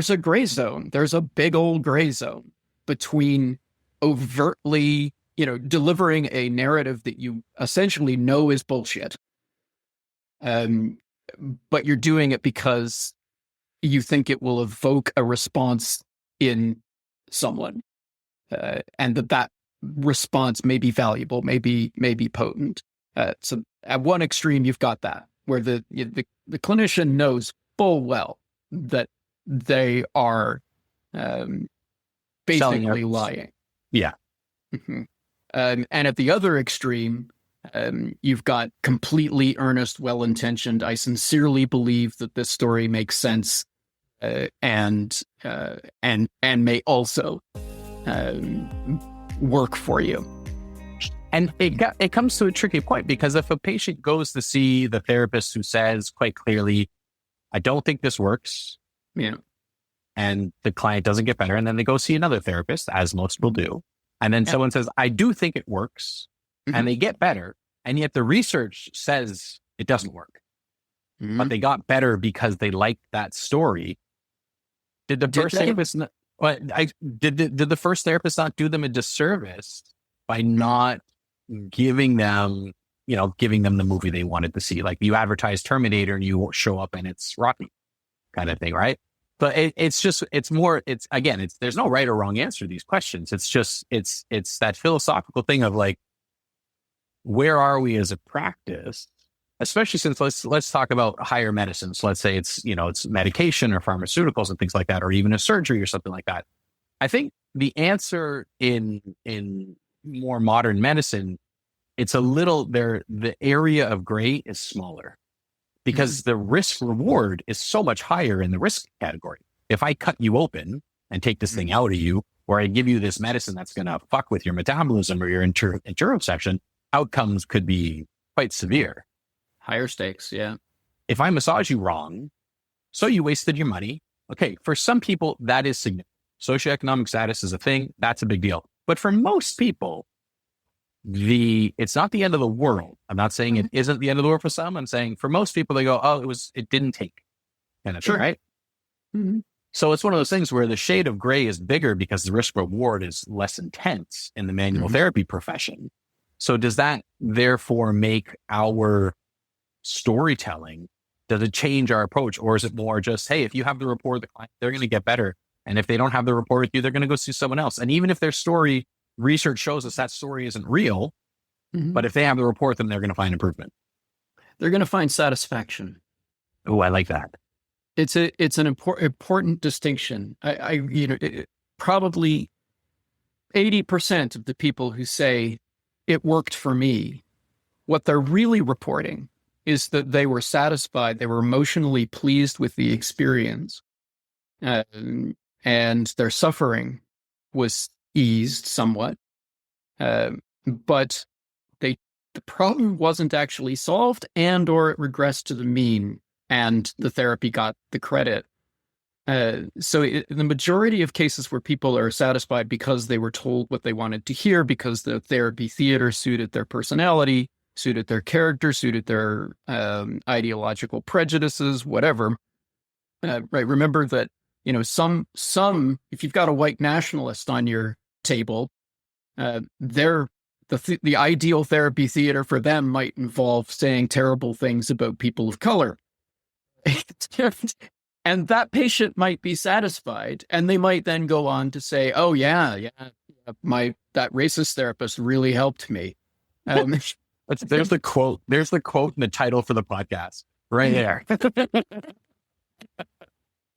Speaker 2: a gray zone. There's a big old gray zone between overtly, delivering a narrative that you essentially know is bullshit, but you're doing it because you think it will evoke a response in someone, and that response may be valuable, may be potent. So at one extreme, you've got that, where the clinician knows full well that they are basically lying.
Speaker 1: Yeah.
Speaker 2: And at the other extreme, you've got completely earnest, well-intentioned, I sincerely believe that this story makes sense, and may also work for you.
Speaker 1: And it comes to a tricky point, because if a patient goes to see the therapist who says quite clearly, I don't think this works.
Speaker 2: Yeah.
Speaker 1: And the client doesn't get better. And then they go see another therapist, as most will do. And then someone says, I do think it works. And they get better. And yet the research says it doesn't work. But they got better because they liked that story. Did the first therapist did the first therapist not do them a disservice by not giving them the movie they wanted to see? Like, you advertise Terminator and you show up and it's Rocky, kind of thing, right? But there's no right or wrong answer to these questions. It's that philosophical thing of like, where are we as a practice? Especially since let's talk about higher medicines. Let's say it's medication or pharmaceuticals and things like that, or even a surgery or something like that. I think the answer in more modern medicine, it's the area of gray is smaller, because the risk reward is so much higher in the risk category. If I cut you open and take this thing out of you, or I give you this medicine that's going to fuck with your metabolism or your interoception, outcomes could be quite severe.
Speaker 2: Higher stakes, yeah.
Speaker 1: If I massage you wrong, so you wasted your money. Okay, for some people, that is significant. Socioeconomic status is a thing. That's a big deal. But for most people, it's not the end of the world. I'm not saying it isn't the end of the world for some. I'm saying for most people, they go, oh, it didn't take. Kind of thing, right? So it's one of those things where the shade of gray is bigger because the risk reward is less intense in the manual therapy profession. So does that therefore make our storytelling, does it change our approach? Or is it more just, hey, if you have the rapport with the client, they're going to get better. And if they don't have the rapport with you, they're going to go see someone else. And even if their story, research shows us that story isn't real, but if they have the rapport with them, they're going to find improvement.
Speaker 2: They're going to find satisfaction.
Speaker 1: Oh, I like that.
Speaker 2: It's an important distinction. Probably 80% of the people who say it worked for me, what they're really reporting is that they were satisfied, they were emotionally pleased with the experience, and their suffering was eased somewhat. But the problem wasn't actually solved, or it regressed to the mean, and the therapy got the credit. So the majority of cases where people are satisfied because they were told what they wanted to hear, because the therapy theater suited their personality, suited their character, suited their ideological prejudices, whatever. Right. Remember that, some, if you've got a white nationalist on your table, the ideal therapy theater for them might involve saying terrible things about people of color. And that patient might be satisfied, and they might then go on to say, oh yeah, that racist therapist really helped me.
Speaker 1: There's the quote in the title for the podcast right there.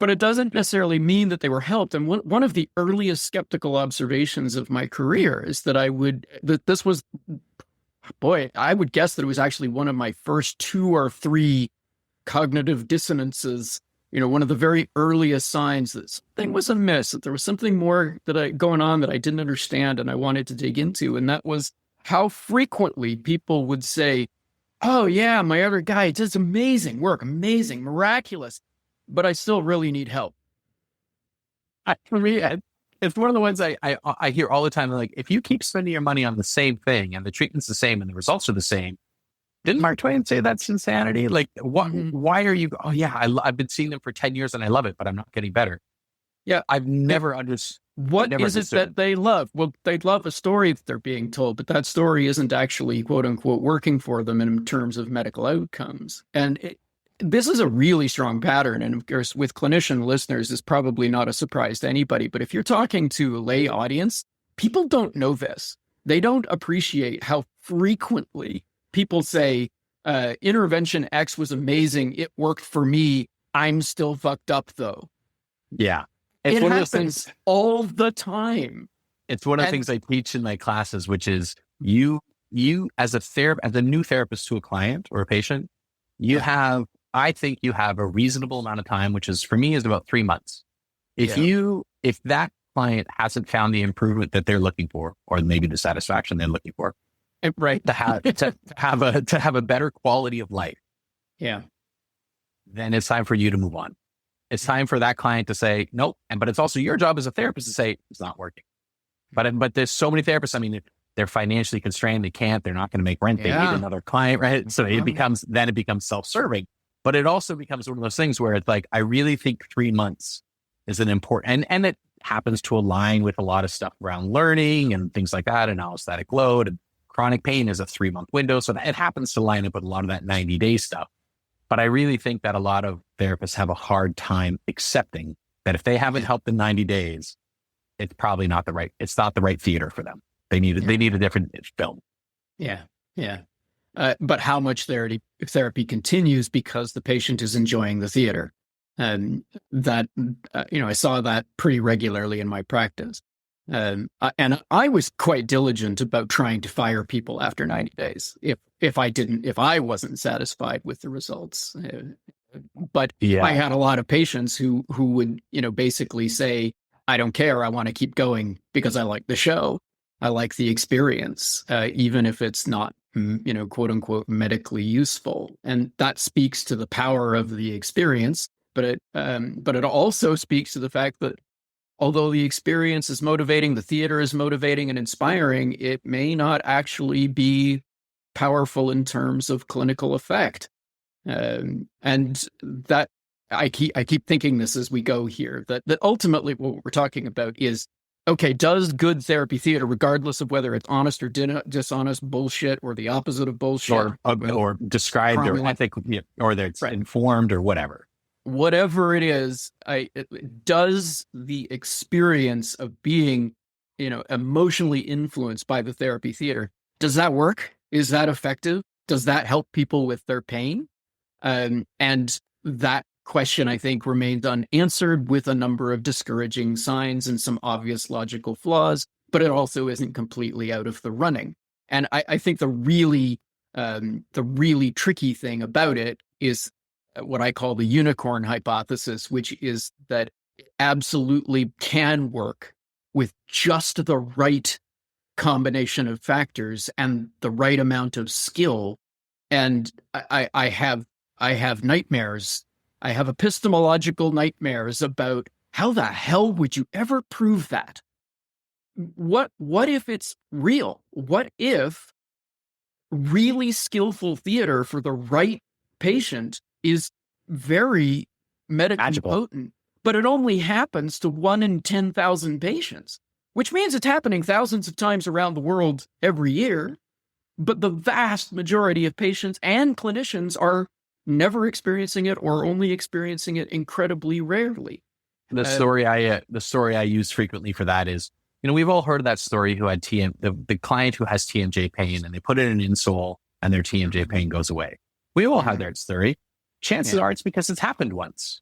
Speaker 2: But it doesn't necessarily mean that they were helped. And one of the earliest skeptical observations of my career is that I would guess that it was actually one of my first 2 or 3 cognitive dissonances. One of the very earliest signs that something was amiss, that there was something more going on that I didn't understand and I wanted to dig into. And that was how frequently people would say, oh yeah, my other guy does amazing work, amazing, miraculous, but I still really need help.
Speaker 1: For me, it's one of the ones I hear all the time. Like, if you keep spending your money on the same thing and the treatment's the same and the results are the same, didn't Mark Twain say that's insanity? Like, what? Why are you? Oh yeah, I've been seeing them for 10 years and I love it, but I'm not getting better.
Speaker 2: Yeah,
Speaker 1: I've never understood.
Speaker 2: What is it that they love? Well, they love a story that they're being told, but that story isn't actually, quote unquote, working for them in terms of medical outcomes. And this is a really strong pattern. And of course, with clinician listeners, it's probably not a surprise to anybody. But if you're talking to a lay audience, people don't know this. They don't appreciate how frequently people say, intervention X was amazing. It worked for me. I'm still fucked up, though.
Speaker 1: Yeah.
Speaker 2: It happens all the time.
Speaker 1: It's one of the things I teach in my classes, which is you as a new therapist to a client or a patient, I think you have a reasonable amount of time, which is, for me, is about 3 months. If that client hasn't found the improvement that they're looking for, or maybe the satisfaction they're looking for,
Speaker 2: Right.
Speaker 1: to have a better quality of life,
Speaker 2: Yeah.
Speaker 1: then it's time for you to move on. It's time for that client to say, nope. But it's also your job as a therapist to say, it's not working. But there's so many therapists. I mean, they're financially constrained. They can't, they're not going to make rent. They need another client, right? So it becomes self-serving, but it also becomes one of those things where it's like, I really think 3 months is an important, and it happens to align with a lot of stuff around learning and things like that. And allostatic load and chronic pain is a 3-month window. So it happens to line up with a lot of that 90-day stuff. But I really think that a lot of therapists have a hard time accepting that if they haven't helped in 90 days, it's probably not the right theater for them. They need a different film.
Speaker 2: Yeah. Yeah. But how much therapy continues because the patient is enjoying the theater. And that, I saw that pretty regularly in my practice. And I was quite diligent about trying to fire people after 90 days if I wasn't satisfied with the results. But I had a lot of patients who would, basically say, I don't care. I want to keep going because I like the show. I like the experience, even if it's not, quote unquote, medically useful. And that speaks to the power of the experience. But it also speaks to the fact that although the experience is motivating, the theater is motivating and inspiring, it may not actually be powerful in terms of clinical effect. And that I keep thinking this as we go here, that ultimately what we're talking about is, okay, does good therapy theater, regardless of whether it's honest or dishonest bullshit or the opposite of bullshit,
Speaker 1: or described or ethical, or that it's informed or whatever
Speaker 2: it is, does the experience of being, emotionally influenced by the therapy theater, does that work? Is that effective? Does that help people with their pain? And that question, I think, remains unanswered with a number of discouraging signs and some obvious logical flaws, but it also isn't completely out of the running. And I think the really tricky thing about it is what I call the unicorn hypothesis, which is that it absolutely can work with just the right combination of factors and the right amount of skill. And I have nightmares. I have epistemological nightmares about how the hell would you ever prove that? What if it's real? What if really skillful theater for the right patient is very medically potent, but it only happens to 1 in 10,000 patients, which means it's happening thousands of times around the world every year. But the vast majority of patients and clinicians are never experiencing it or only experiencing it incredibly rarely.
Speaker 1: The story I use frequently for that is, we've all heard of that story who had the client who has TMJ pain and they put in an insole and their TMJ pain goes away. We all have that story. Chances are it's because it's happened once.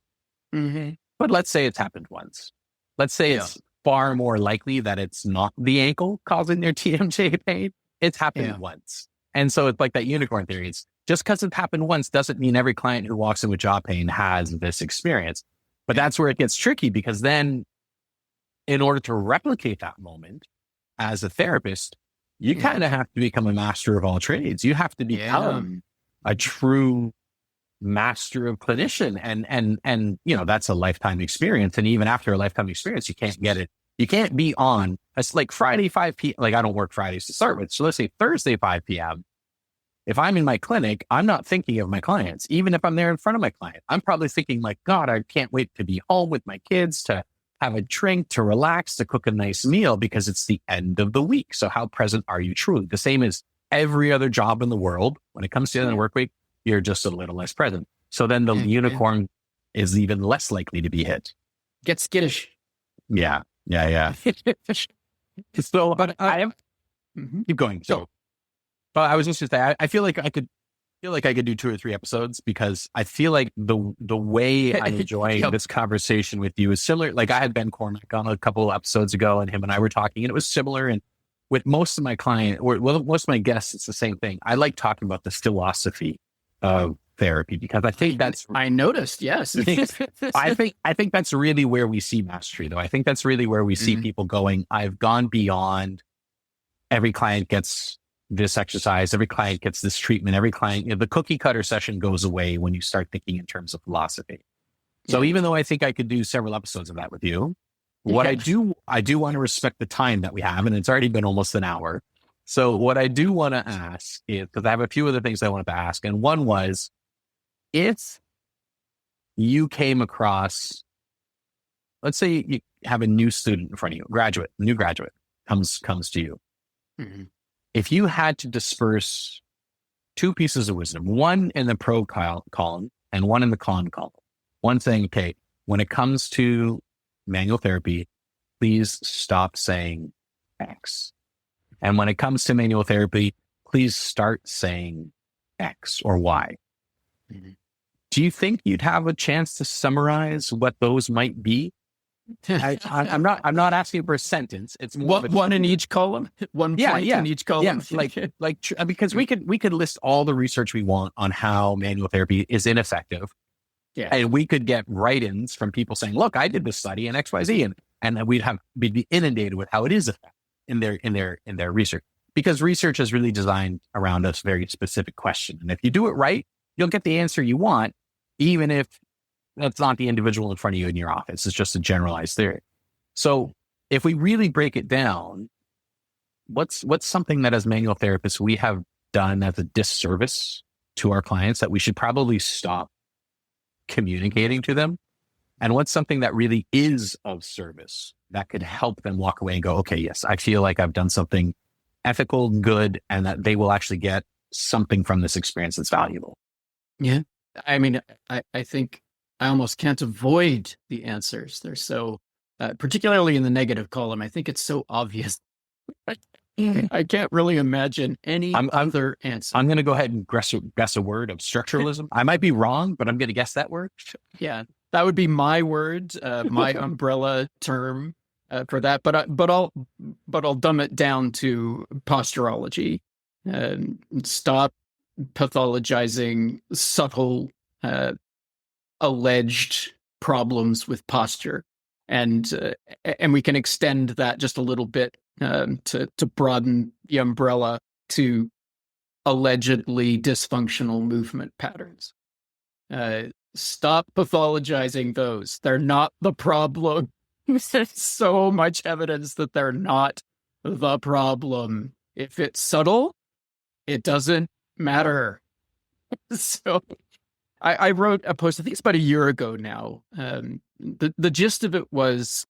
Speaker 1: Mm-hmm. But let's say it's happened once. Let's say it's far more likely that it's not the ankle causing their TMJ pain. It's happened once. And so it's like that unicorn theory. It's just because it happened once doesn't mean every client who walks in with jaw pain has this experience. But that's where it gets tricky, because then in order to replicate that moment as a therapist, you kind of have to become a master of all trades. You have to become a true master of clinician. And that's a lifetime experience. And even after a lifetime experience, you can't get it. You can't be on. It's like Friday, 5 p.m. Like, I don't work Fridays to start with. So let's say Thursday, 5 p.m. If I'm in my clinic, I'm not thinking of my clients. Even if I'm there in front of my client, I'm probably thinking like, God, I can't wait to be home with my kids, to have a drink, to relax, to cook a nice meal, because it's the end of the week. So how present are you truly? The same as every other job in the world. When it comes to the end of the work week, you're just a little less present. So then the unicorn is even less likely to be hit.
Speaker 2: Get skittish.
Speaker 1: Yeah. So, but I am keep going. So, but I was just going to say, I feel like I could do 2 or 3 episodes, because I feel like the way I'm enjoying this conversation with you is similar. Like, I had Ben Cormack on a couple of episodes ago, and him and I were talking, and it was similar. And with most of my most of my guests, it's the same thing. I like talking about the philosophy of therapy, because I think
Speaker 2: I noticed. Yes.
Speaker 1: I think that's really where we see mastery, though. I think that's really where we see people going, I've gone beyond every client gets this exercise. Every client gets this treatment. Every client, the cookie cutter session goes away when you start thinking in terms of philosophy. So even though I think I could do several episodes of that with you, what I do want to respect the time that we have, and it's already been almost an hour. So what I do want to ask is, because I have a few other things I wanted to ask, and one was, if you came across, let's say you have a new student in front of you, new graduate comes to you.
Speaker 2: Mm-hmm.
Speaker 1: If you had to disperse two pieces of wisdom, one in the pro column and one in the con column, one saying, okay, when it comes to manual therapy, please stop saying X. And when it comes to manual therapy, please start saying X or Y.
Speaker 2: Mm-hmm.
Speaker 1: Do you think you'd have a chance to summarize what those might be? I'm not asking for a sentence. It's more
Speaker 2: one in each column. One point in each column.
Speaker 1: Yeah, because we could list all the research we want on how manual therapy is ineffective.
Speaker 2: Yeah.
Speaker 1: And we could get write-ins from people saying, look, I did this study in XYZ, and then we'd be inundated with how it is effective in their research. Because research is really designed around a very specific question. And if you do it right, you'll get the answer you want, even if that's not the individual in front of you in your office. It's just a generalized theory. So if we really break it down, what's something that as manual therapists we have done as a disservice to our clients that we should probably stop communicating to them? And what's something that really is of service that could help them walk away and go, okay, yes, I feel like I've done something ethical, good, and that they will actually get something from this experience that's valuable.
Speaker 2: Yeah. I mean, I think I almost can't avoid the answers. They're so, particularly in the negative column, I think it's so obvious. I can't really imagine any other answer.
Speaker 1: I'm going to go ahead and guess a word of structuralism. I might be wrong, but I'm going to guess that word.
Speaker 2: Yeah, that would be my word, my umbrella term for that. But I'll dumb it down to posturology. Stop pathologizing subtle alleged problems with posture, and we can extend that just a little bit to broaden the umbrella to allegedly dysfunctional movement patterns. Stop pathologizing those. They're not the problem. There's so much evidence that they're not the problem. If it's subtle, it doesn't matter. So I wrote a post, I think it's about a year ago now. The gist of it was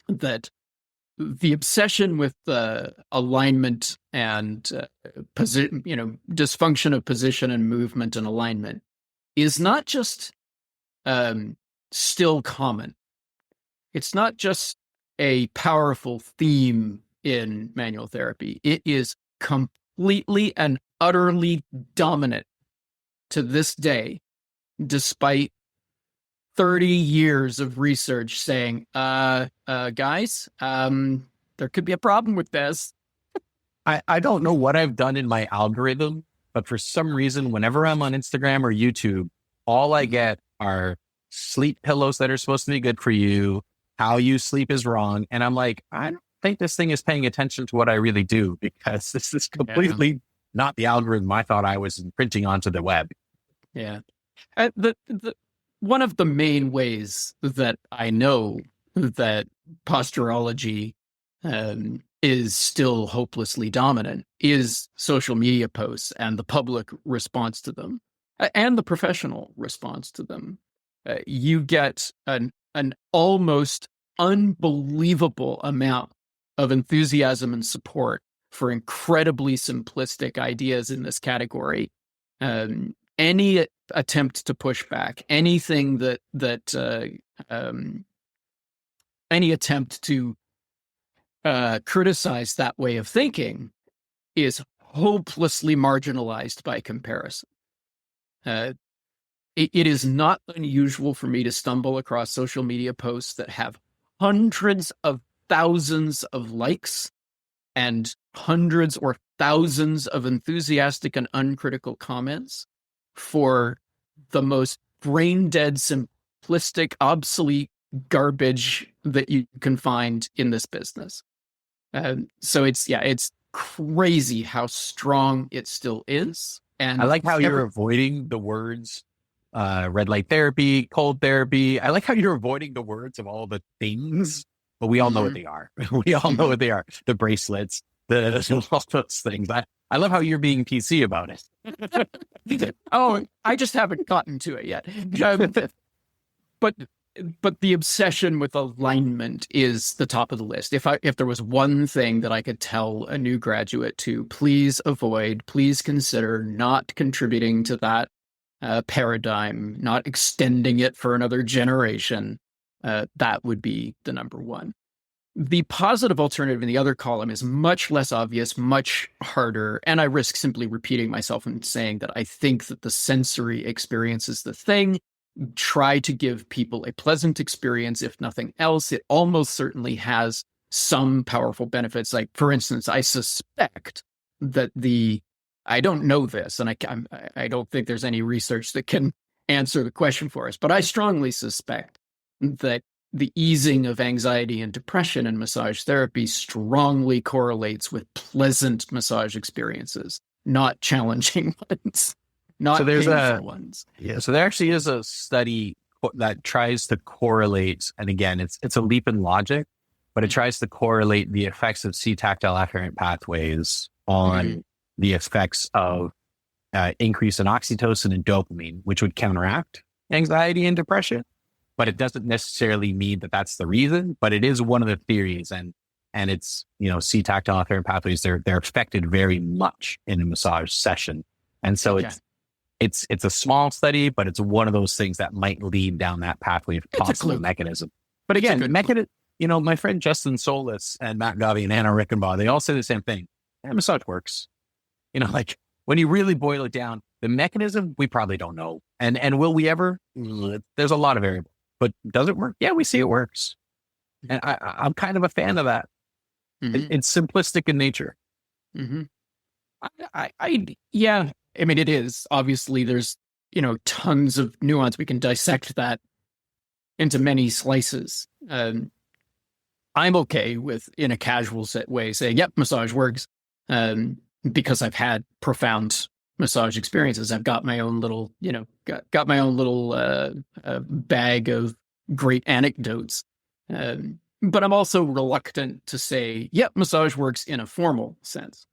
Speaker 2: that the obsession with alignment and dysfunction of position and movement and alignment is not just still common. It's not just a powerful theme in manual therapy. It is completely and utterly dominant to this day, despite 30 years of research saying, guys, there could be a problem with this.
Speaker 1: I don't know what I've done in my algorithm, but for some reason, whenever I'm on Instagram or YouTube, all I get are sleep pillows that are supposed to be good for you, how you sleep is wrong. And I'm like, I don't think this thing is paying attention to what I really do, because this is completely not the algorithm I thought I was imprinting onto the web.
Speaker 2: Yeah. One of the main ways that I know that posturology is still hopelessly dominant is social media posts and the public response to them and the professional response to them. You get an almost unbelievable amount of enthusiasm and support for incredibly simplistic ideas in this category. Any attempt to push back, anything any attempt to criticize that way of thinking is hopelessly marginalized by comparison. It is not unusual for me to stumble across social media posts that have hundreds of thousands of likes and hundreds or thousands of enthusiastic and uncritical comments for the most brain-dead, simplistic, obsolete garbage that you can find in this business. So it's crazy how strong it still is. And
Speaker 1: I like how you're avoiding the words red light therapy, cold therapy. I like how you're avoiding the words of all the things, but we all know what they are. We all know what they are. The bracelets, all those things. I love how you're being PC about it.
Speaker 2: Oh, I just haven't gotten to it yet. But the obsession with alignment is the top of the list. If there was one thing that I could tell a new graduate to please avoid, please consider not contributing to that paradigm, not extending it for another generation, that would be the number one. The positive alternative in the other column is much less obvious, much harder, and I risk simply repeating myself and saying that I think that the sensory experience is the thing. Try to give people a pleasant experience, if nothing else. It almost certainly has some powerful benefits. Like, for instance, I suspect that I don't know this, and I don't think there's any research that can answer the question for us, but I strongly suspect that the easing of anxiety and depression in massage therapy strongly correlates with pleasant massage experiences, not challenging ones, not painful ones.
Speaker 1: Yeah. So there actually is a study that tries to correlate, and again, it's a leap in logic, but it tries to correlate the effects of C-tactile afferent pathways on the effects of increase in oxytocin and dopamine, which would counteract anxiety and depression. But it doesn't necessarily mean that that's the reason, but it is one of the theories. And it's, C-tactile afferent pathways, they're affected very much in a massage session. And so it's a small study, but it's one of those things that might lead down that pathway of possible mechanism. But again, my friend Justin Solis and Matt Gavi and Anna Rickenbaugh, they all say the same thing. Massage works. Like when you really boil it down, the mechanism, we probably don't know. And will we ever? There's a lot of variables. But does it work? Yeah, we see it works. And I'm kind of a fan of that. It's simplistic in nature.
Speaker 2: Yeah. I mean, it is. Obviously, there's, tons of nuance. We can dissect that into many slices. I'm okay with, in a casual way, saying, yep, massage works, because I've had profound massage experiences. I've got my own little, got my own little bag of great anecdotes. But I'm also reluctant to say, yep, massage works in a formal sense.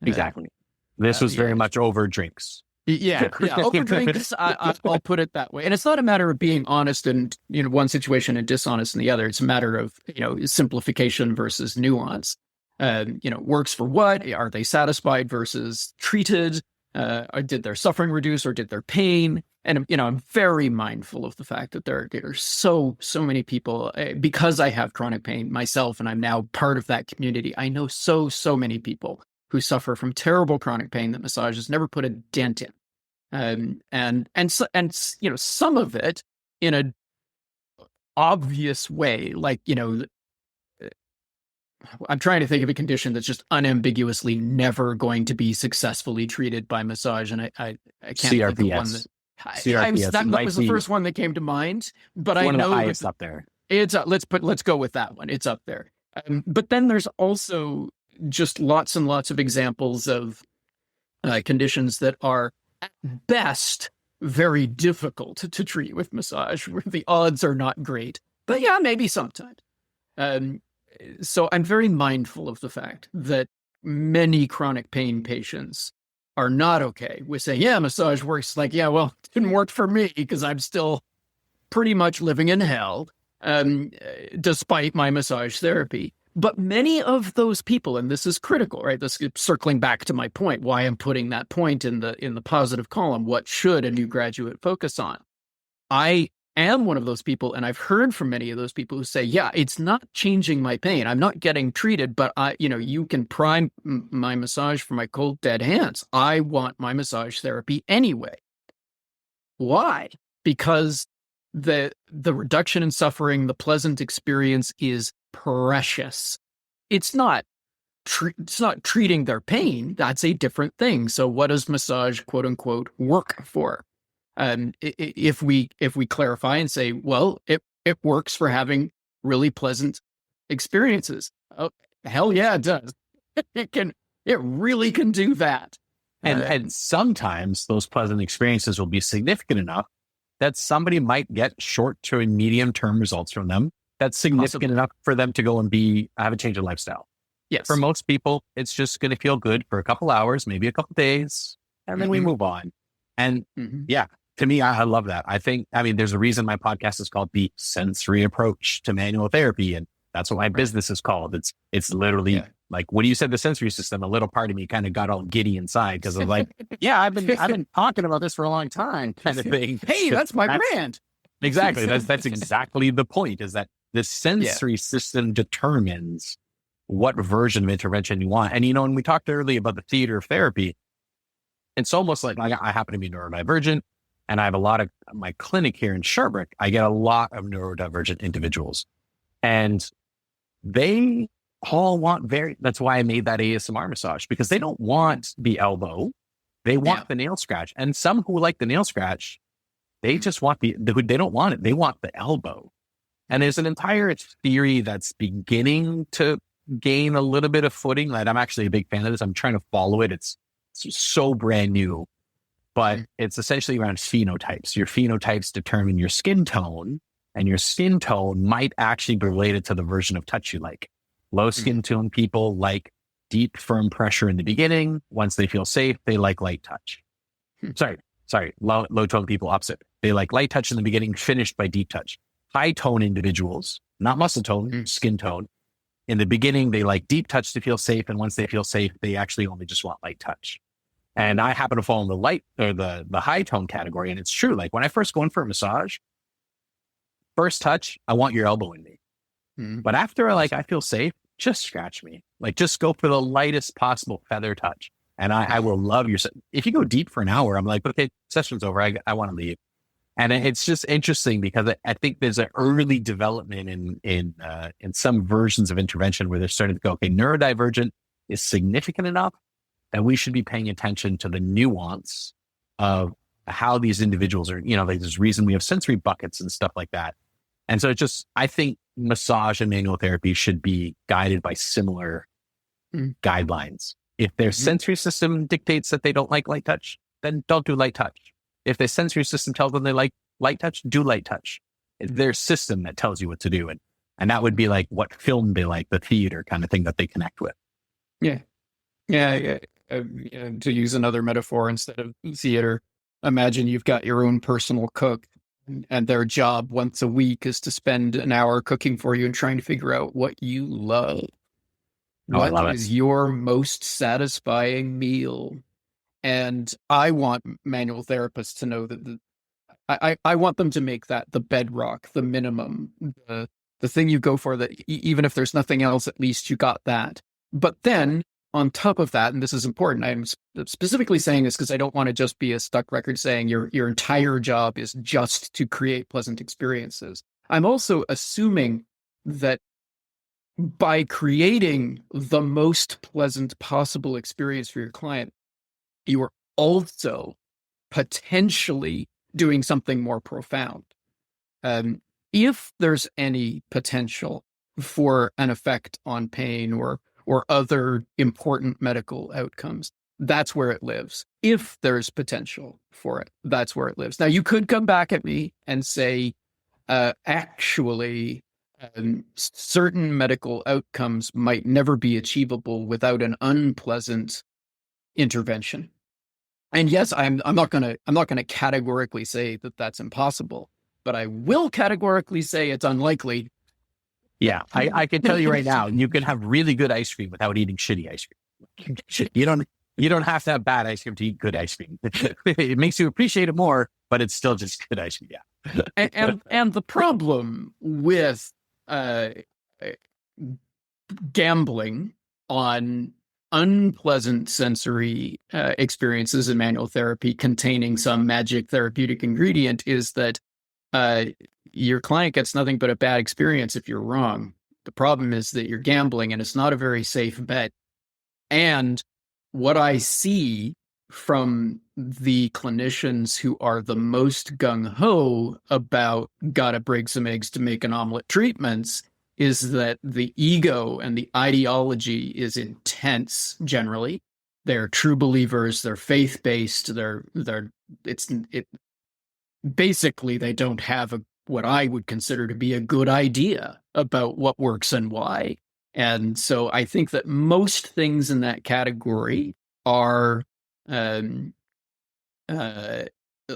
Speaker 1: Exactly. This was very much over drinks.
Speaker 2: Yeah, over drinks. I'll put it that way. And it's not a matter of being honest in one situation and dishonest in the other. It's a matter of simplification versus nuance. Works for what? Are they satisfied versus treated? Did their suffering reduce or did their pain? And, I'm very mindful of the fact that there are so many people, because I have chronic pain myself, and I'm now part of that community. I know so many people who suffer from terrible chronic pain that massage has never put a dent in. Some of it in an obvious way, like, I'm trying to think of a condition that's just unambiguously never going to be successfully treated by massage, and I can't
Speaker 1: CRPS.
Speaker 2: think of one
Speaker 1: CRPS.
Speaker 2: That was the first one that came to mind, but I know
Speaker 1: it's up there.
Speaker 2: It's let's go with that one. It's up there. But then there's also just lots and lots of examples of conditions that are at best very difficult to treat with massage, where the odds are not great. But yeah, maybe sometimes. So I'm very mindful of the fact that many chronic pain patients are not okay with saying, yeah, massage works. Like, yeah, well, it didn't work for me because I'm still pretty much living in hell, despite my massage therapy. But many of those people, and this is critical, right? This is circling back to my point, why I'm putting that point in the positive column. What should a new graduate focus on? I am one of those people, and I've heard from many of those people who say, yeah, it's not changing my pain. I'm not getting treated, but you can prime my massage for my cold, dead hands. I want my massage therapy anyway. Why? Because the reduction in suffering, the pleasant experience is precious. It's not treating their pain. That's a different thing. So what does massage, quote unquote, work for? If we clarify and say, well, it works for having really pleasant experiences. Oh, hell yeah, it does. It really can do that.
Speaker 1: And sometimes those pleasant experiences will be significant enough that somebody might get short to medium term results from them. That's significant enough for them to go and have a change of lifestyle.
Speaker 2: Yes.
Speaker 1: For most people, it's just going to feel good for a couple hours, maybe a couple days, and then we move on. And yeah, to me, I love that. There's a reason my podcast is called The Sensory Approach to Manual Therapy. And that's what my business is called. It's literally like, when you said the sensory system, a little part of me kind of got all giddy inside because of like, yeah, I've been talking about this for a long time kind of thing.
Speaker 2: Hey, that's my brand.
Speaker 1: Exactly. That's exactly the point, is that the sensory system determines what version of intervention you want. And, when we talked earlier about the theater of therapy, it's almost like I happen to be neurodivergent, and I have a lot of my clinic here in Sherbrooke. I get a lot of neurodivergent individuals, and they all want that's why I made that ASMR massage, because they don't want the elbow. They want the nail scratch. And some who like the nail scratch, they just want they don't want it. They want the elbow. And there's an entire theory that's beginning to gain a little bit of footing. Like, I'm actually a big fan of this. I'm trying to follow it. It's so brand new, but it's essentially around phenotypes. Your phenotypes determine your skin tone, and your skin tone might actually be related to the version of touch you like. Low skin tone people like deep, firm pressure in the beginning. Once they feel safe, they like light touch. Sorry. Low tone people, opposite. They like light touch in the beginning, finished by deep touch. High tone individuals, not muscle tone, skin tone. In the beginning, they like deep touch to feel safe. And once they feel safe, they actually only just want light touch. And I happen to fall in the light or the high tone category. And it's true. Like, when I first go in for a massage, first touch, I want your elbow in me. But after I feel safe, just scratch me. Like, just go for the lightest possible feather touch. And I will love your, if you go deep for an hour, I'm like, okay, session's over. I want to leave. And it's just interesting because I think there's an early development in some versions of intervention where they're starting to go, okay, neurodivergent is significant enough that we should be paying attention to the nuance of how these individuals are, like, there's reason we have sensory buckets and stuff like that. And so I think massage and manual therapy should be guided by similar guidelines. If their sensory system dictates that they don't like light touch, then don't do light touch. If their sensory system tells them they like light touch, do light touch. It's their system that tells you what to do. And that would be like what film they like, the theater kind of thing that they connect with.
Speaker 2: Yeah. To use another metaphor instead of theater, imagine you've got your own personal cook, and their job once a week is to spend an hour cooking for you and trying to figure out what you love. What is your most satisfying meal? And I want manual therapists to know that I want them to make that the bedrock, the minimum, the thing you go for, that even if there's nothing else, at least you got that. But then on top of that, and this is important, I'm specifically saying this because I don't want to just be a stuck record saying your entire job is just to create pleasant experiences. I'm also assuming that by creating the most pleasant possible experience for your client, you are also potentially doing something more profound. If there's any potential for an effect on pain or other important medical outcomes, that's where it lives. If there's potential for it, that's where it lives. Now, you could come back at me and say, actually, certain medical outcomes might never be achievable without an unpleasant intervention. And yes, I'm not going to categorically say that that's impossible, but I will categorically say it's unlikely.
Speaker 1: Yeah, I can tell you right now, you can have really good ice cream without eating shitty ice cream. You don't have to have bad ice cream to eat good ice cream. It makes you appreciate it more, but it's still just good ice cream. Yeah.
Speaker 2: and the problem with gambling on unpleasant sensory experiences in manual therapy containing some magic therapeutic ingredient is that your client gets nothing but a bad experience if you're wrong. The problem is that you're gambling, and it's not a very safe bet. And what I see from the clinicians who are the most gung-ho about gotta break some eggs to make an omelet treatments is that the ego and the ideology is intense generally. They're true believers, they're faith-based, basically they don't have what I would consider to be a good idea about what works and why. And so I think that most things in that category are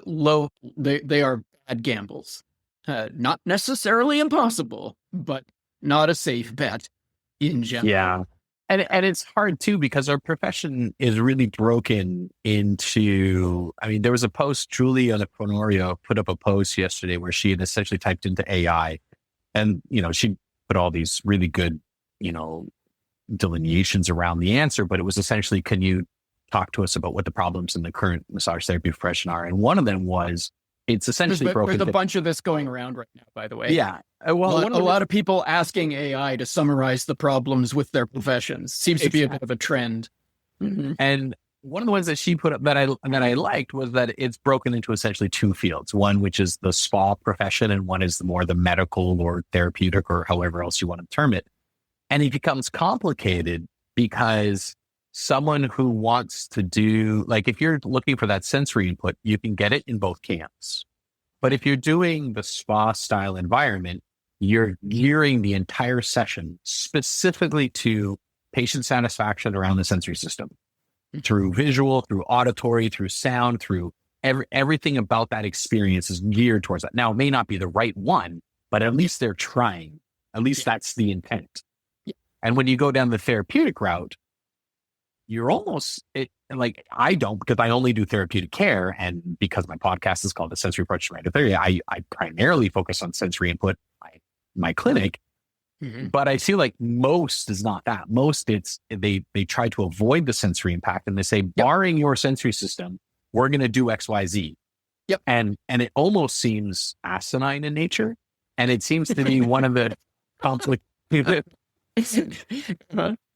Speaker 2: low. They are bad gambles. Not necessarily impossible, but not a safe bet in general.
Speaker 1: Yeah. And it's hard too, because our profession is really broken into, I mean, there was a post, Julia Honorio put up a post yesterday where she had essentially typed into AI, and, she put all these really good, delineations around the answer, but it was essentially, can you talk to us about what the problems in the current massage therapy profession are? And one of them was, it's essentially broken.
Speaker 2: There's a bunch of this going around right now, by the way.
Speaker 1: Yeah.
Speaker 2: Well, a lot of people asking AI to summarize the problems with their professions seems to be a bit of a trend.
Speaker 1: Mm-hmm. And one of the ones that she put up that I liked was that it's broken into essentially two fields. One, which is the spa profession, and one is the medical or therapeutic or however else you want to term it. And it becomes complicated because someone who wants to do, like, if you're looking for that sensory input, you can get it in both camps. But if you're doing the spa style environment, you're gearing the entire session specifically to patient satisfaction around the sensory system, through visual, through auditory, through sound, through everything about that experience is geared towards that. Now, it may not be the right one, but at least they're trying. At least that's the intent. And when you go down the therapeutic route, you're almost like, I don't, because I only do therapeutic care, and because my podcast is called The Sensory Approach to Radiotherapy, I primarily focus on sensory input in my clinic. Mm-hmm. But I feel like most is not that. Most they try to avoid the sensory impact, and they say, barring your sensory system, we're going to do X, Y, Z.
Speaker 2: Yep.
Speaker 1: And it almost seems asinine in nature, and it seems to be one of the complicated.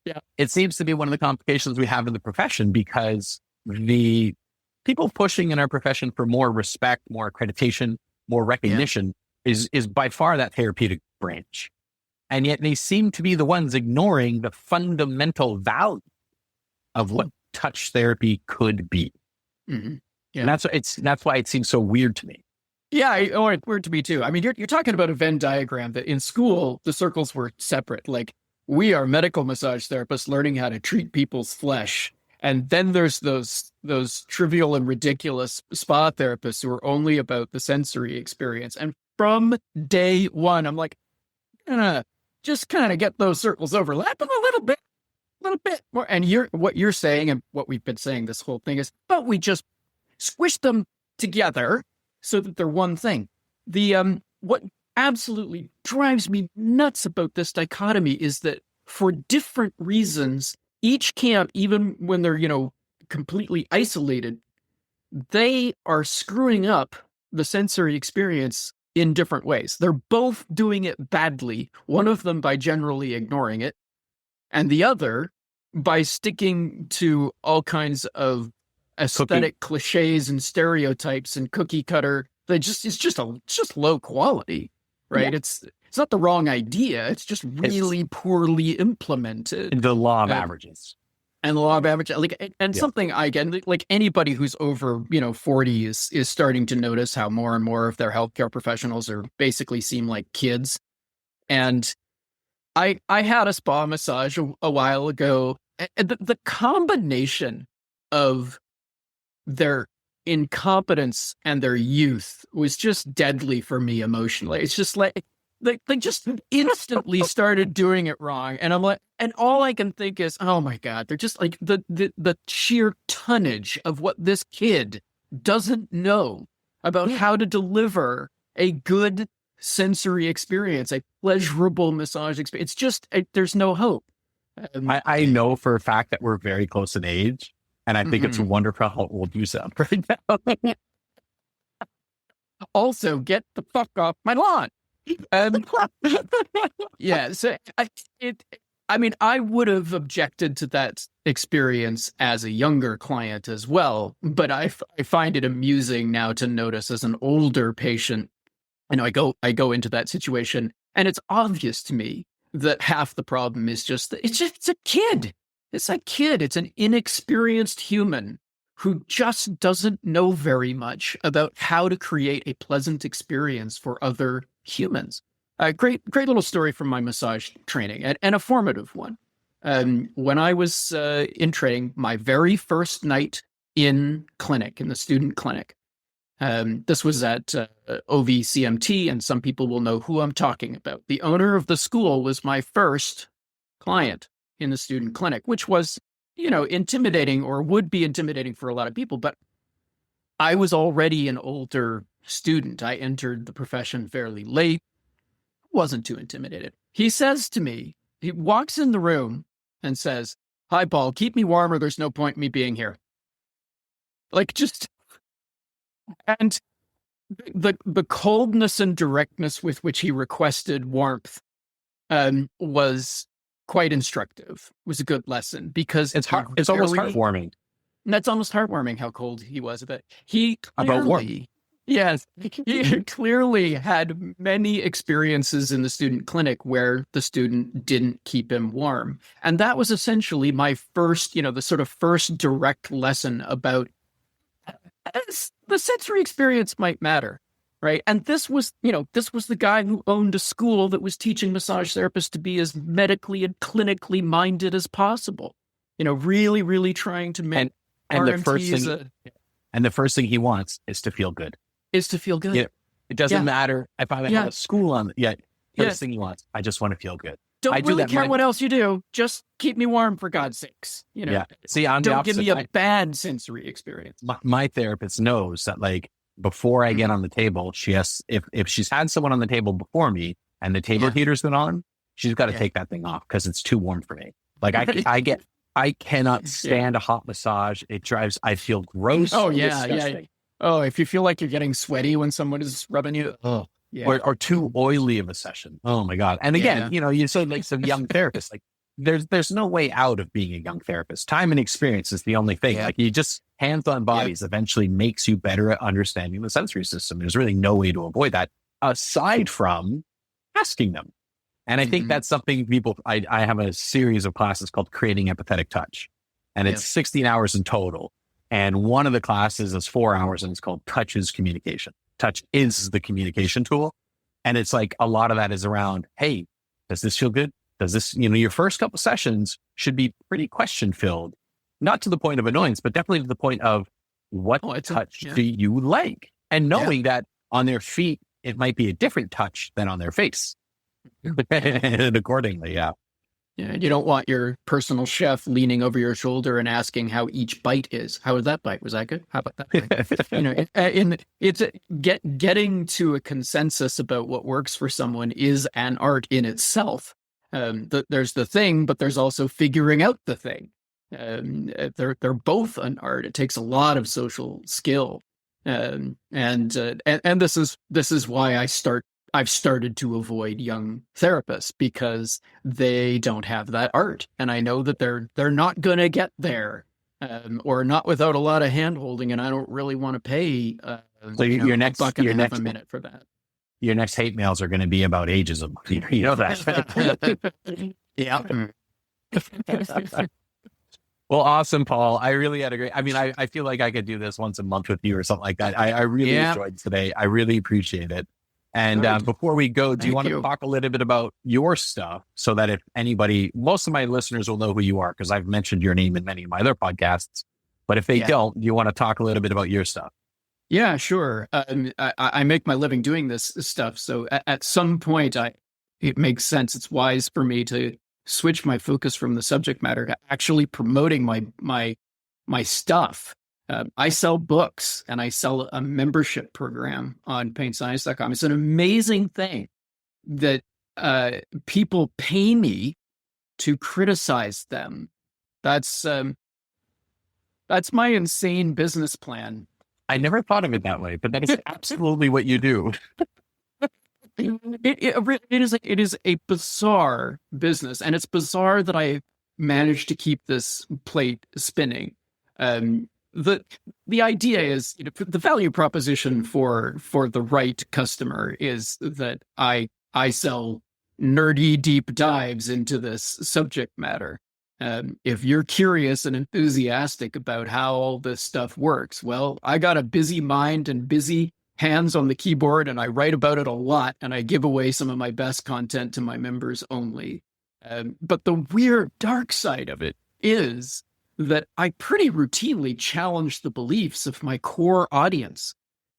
Speaker 2: Yeah.
Speaker 1: It seems to be one of the complications we have in the profession, because the people pushing in our profession for more respect, more accreditation, more recognition is by far that therapeutic branch. And yet they seem to be the ones ignoring the fundamental value of what touch therapy could be.
Speaker 2: Mm-hmm. Yeah.
Speaker 1: And that's why it seems so weird to me.
Speaker 2: Yeah, it's weird to me too. I mean, you're talking about a Venn diagram that in school, the circles were separate. Like, we are medical massage therapists learning how to treat people's flesh. And then there's those trivial and ridiculous spa therapists who are only about the sensory experience. And from day one, I'm like, just kind of get those circles overlapping a little bit more. And what you're saying, and what we've been saying this whole thing, is, but we just squish them together so that they're one thing. What absolutely drives me nuts about this dichotomy is that for different reasons, each camp, even when they're, completely isolated, they are screwing up the sensory experience in different ways. They're both doing it badly, one of them by generally ignoring it, and the other by sticking to all kinds of aesthetic cliches and stereotypes and cookie cutter. It's just low quality, right? Yeah. It's not the wrong idea. It's just really poorly implemented.
Speaker 1: The law of averages.
Speaker 2: And the law of averages. Something I get, like, anybody who's over, 40 is starting to notice how more and more of their healthcare professionals basically seem like kids. And I had a spa massage a while ago. And the combination of their incompetence and their youth was just deadly for me emotionally. It's just like they just instantly started doing it wrong, and I'm like, and all I can think is, oh my god, they're just like the sheer tonnage of what this kid doesn't know about how to deliver a good sensory experience, a pleasurable massage experience. It's just there's no hope.
Speaker 1: I know for a fact that we're very close in age. And I think it's wonderful how old you sound right now.
Speaker 2: Also, get the fuck off my lawn. Yeah, so I would have objected to that experience as a younger client as well, but I find it amusing now to notice as an older patient. I go into that situation, and it's obvious to me that half the problem is just that it's a kid. It's a kid. It's an inexperienced human who just doesn't know very much about how to create a pleasant experience for other humans. A great little story from my massage training, and a formative one. When I was in training, my very first night in the student clinic, this was at OVCMT, and some people will know who I'm talking about. The owner of the school was my first client in the student clinic, which was, intimidating, or would be intimidating for a lot of people. But I was already an older student. I entered the profession fairly late, wasn't too intimidated. He says to me, he walks in the room and says, "Hi, Paul, keep me warm or there's no point in me being here." And the coldness and directness with which he requested warmth was quite instructive. It was a good lesson, because
Speaker 1: It's almost heartwarming.
Speaker 2: That's almost heartwarming how cold he was about. He
Speaker 1: About warmth.
Speaker 2: clearly, yes, he clearly had many experiences in the student clinic where the student didn't keep him warm. And that was essentially my first, the sort of first direct lesson about the sensory experience might matter, right? And this was the guy who owned a school that was teaching massage therapists to be as medically and clinically minded as possible. Really, really trying to make
Speaker 1: and the first thing he wants is to feel good.
Speaker 2: Is to feel good.
Speaker 1: Yeah. It doesn't matter if I have a school on. First thing he wants, I just want to feel good.
Speaker 2: Don't really care what else you do. Just keep me warm, for God's sakes.
Speaker 1: Yeah. See, I'm the
Speaker 2: don't
Speaker 1: opposite.
Speaker 2: give me a bad sensory experience.
Speaker 1: My therapist knows that, like, before I get on the table, she has, if she's had someone on the table before me and the table heater's been on, she's got to take that thing off because it's too warm for me. Like, I cannot stand a hot massage. I feel gross.
Speaker 2: Oh yeah. Oh, if you feel like you're getting sweaty when someone is rubbing you,
Speaker 1: or too oily of a session. Oh my God. And again, you say, like, some young therapist, like, there's no way out of being a young therapist. Time and experience is the only thing. Like, you just hands-on bodies eventually makes you better at understanding the sensory system. There's really no way to avoid that aside from asking them. And I think that's something I have a series of classes called Creating Empathetic Touch, and it's 16 hours in total. And one of the classes is 4 hours, and it's called Touch is Communication. Touch is the communication tool. And it's like, a lot of that is around, hey, does this feel good? Does this, your first couple sessions should be pretty question filled, not to the point of annoyance, but definitely to the point of what touch do you like? And knowing that on their feet, it might be a different touch than on their face. And accordingly, Yeah,
Speaker 2: you don't want your personal chef leaning over your shoulder and asking how each bite is. How was that bite? Was that good? How about that? Getting to a consensus about what works for someone is an art in itself. There's the thing, but there's also figuring out the thing. They're both an art. It takes a lot of social skill, and this is why I've started to avoid young therapists, because they don't have that art, and I know that they're not going to get there, or not without a lot of hand holding, and I don't really want to pay
Speaker 1: your next
Speaker 2: $1.50 a minute for that.
Speaker 1: Your next hate mails are going to be about ageism. You know that. Well, awesome, Paul. I really had a great, I feel like I could do this once a month with you or something like that. I really enjoyed today. I really appreciate it. And before we go, do you want to talk a little bit about your stuff, so that if anybody, most of my listeners will know who you are, because I've mentioned your name in many of my other podcasts, but if they don't, do you want to talk a little bit about your stuff?
Speaker 2: Yeah, sure. I make my living doing this stuff. So at some point, it makes sense. It's wise for me to switch my focus from the subject matter to actually promoting my stuff. I sell books, and I sell a membership program on painscience.com. It's an amazing thing that people pay me to criticize them. That's my insane business plan.
Speaker 1: I never thought of it that way, but that is absolutely what you do.
Speaker 2: It is a bizarre business, and it's bizarre that I managed to keep this plate spinning. The idea is, the value proposition for the right customer is that I sell nerdy deep dives into this subject matter. If you're curious and enthusiastic about how all this stuff works, well, I got a busy mind and busy hands on the keyboard, and I write about it a lot, and I give away some of my best content to my members only. But the weird dark side of it is that I pretty routinely challenge the beliefs of my core audience.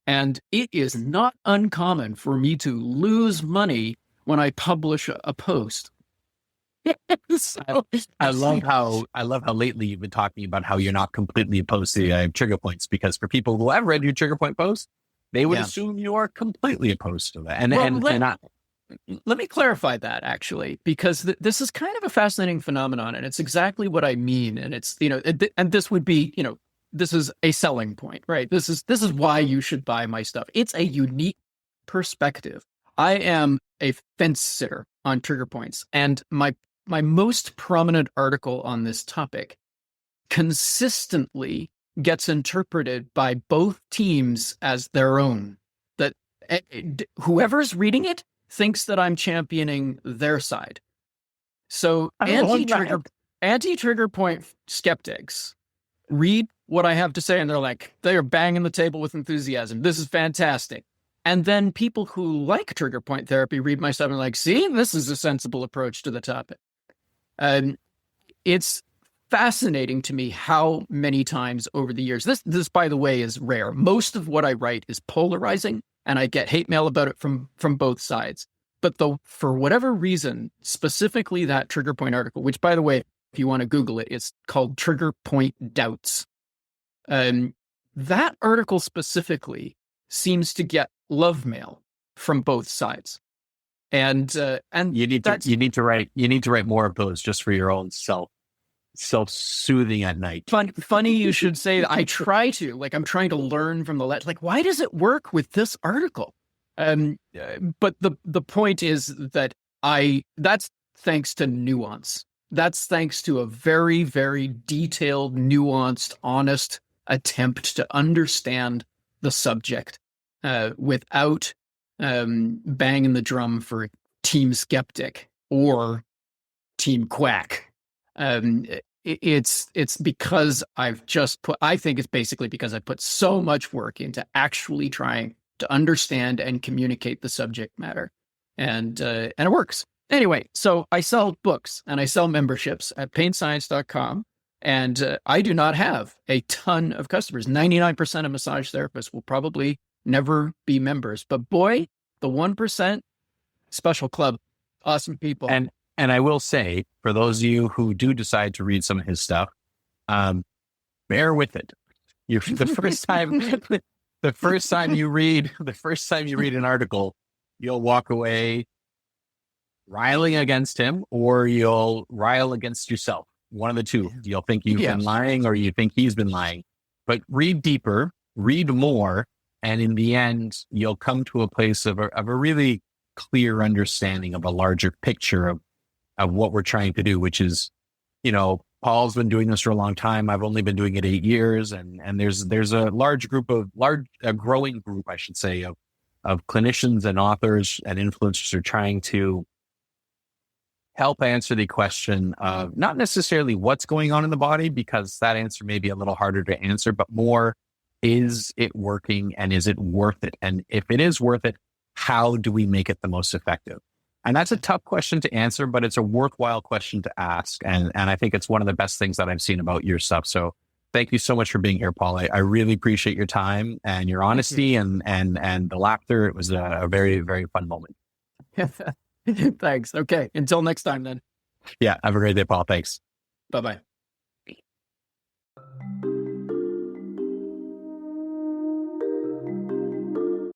Speaker 2: And it is not uncommon for me to lose money when I publish a post.
Speaker 1: So, I love how lately you've been talking about how you're not completely opposed to trigger points, because for people who have read your trigger point posts, they would assume you are completely opposed to that.
Speaker 2: Let me clarify that, actually, because this is kind of a fascinating phenomenon, and it's exactly what I mean. And it's, and this would be, this is a selling point, right? This is why you should buy my stuff. It's a unique perspective. I am a fence sitter on trigger points, and my most prominent article on this topic consistently gets interpreted by both teams as their own. That whoever's reading it thinks that I'm championing their side. So anti-trigger point skeptics read what I have to say, and they're like, they are banging the table with enthusiasm. This is fantastic. And then people who like trigger point therapy read my stuff and are like, see, this is a sensible approach to the topic. It's fascinating to me how many times over the years, this, by the way, is rare. Most of what I write is polarizing, and I get hate mail about it from both sides. But for whatever reason, specifically that trigger point article, which, by the way, if you want to Google it, it's called Trigger Point Doubts. That article specifically seems to get love mail from both sides. And
Speaker 1: you need to write more of those just for your own self-soothing at night.
Speaker 2: Funny you should say that. I try to, I'm trying to learn from the why does it work with this article? But the point is that that's thanks to nuance. That's thanks to a very, very detailed, nuanced, honest attempt to understand the subject without banging the drum for team skeptic or team quack. It's because I think it's basically because I put so much work into actually trying to understand and communicate the subject matter. And it works. Anyway, so I sell books and I sell memberships at painscience.com. And I do not have a ton of customers. 99% of massage therapists will probably never be members. But boy, the 1% special club, awesome people.
Speaker 1: And I will say, for those of you who do decide to read some of his stuff, bear with it. The first time you read an article, you'll walk away riling against him, or you'll rile against yourself. One of the two. You'll think you've been lying, or you think he's been lying. But read deeper, read more, and in the end, you'll come to a place of a really clear understanding of a larger picture of what we're trying to do, which is, Paul's been doing this for a long time. I've only been doing it 8 years, and there's a growing group, I should say, of clinicians and authors and influencers who are trying to help answer the question of not necessarily what's going on in the body, because that answer may be a little harder to answer, but more, is it working and is it worth it? And if it is worth it, how do we make it the most effective? And that's a tough question to answer, but it's a worthwhile question to ask. And I think it's one of the best things that I've seen about your stuff. So thank you so much for being here, Paul. I really appreciate your time and your honesty and the laughter. It was a very, very fun moment.
Speaker 2: Thanks. Okay. Until next time then.
Speaker 1: Yeah. Have a great day, Paul. Thanks.
Speaker 2: Bye-bye.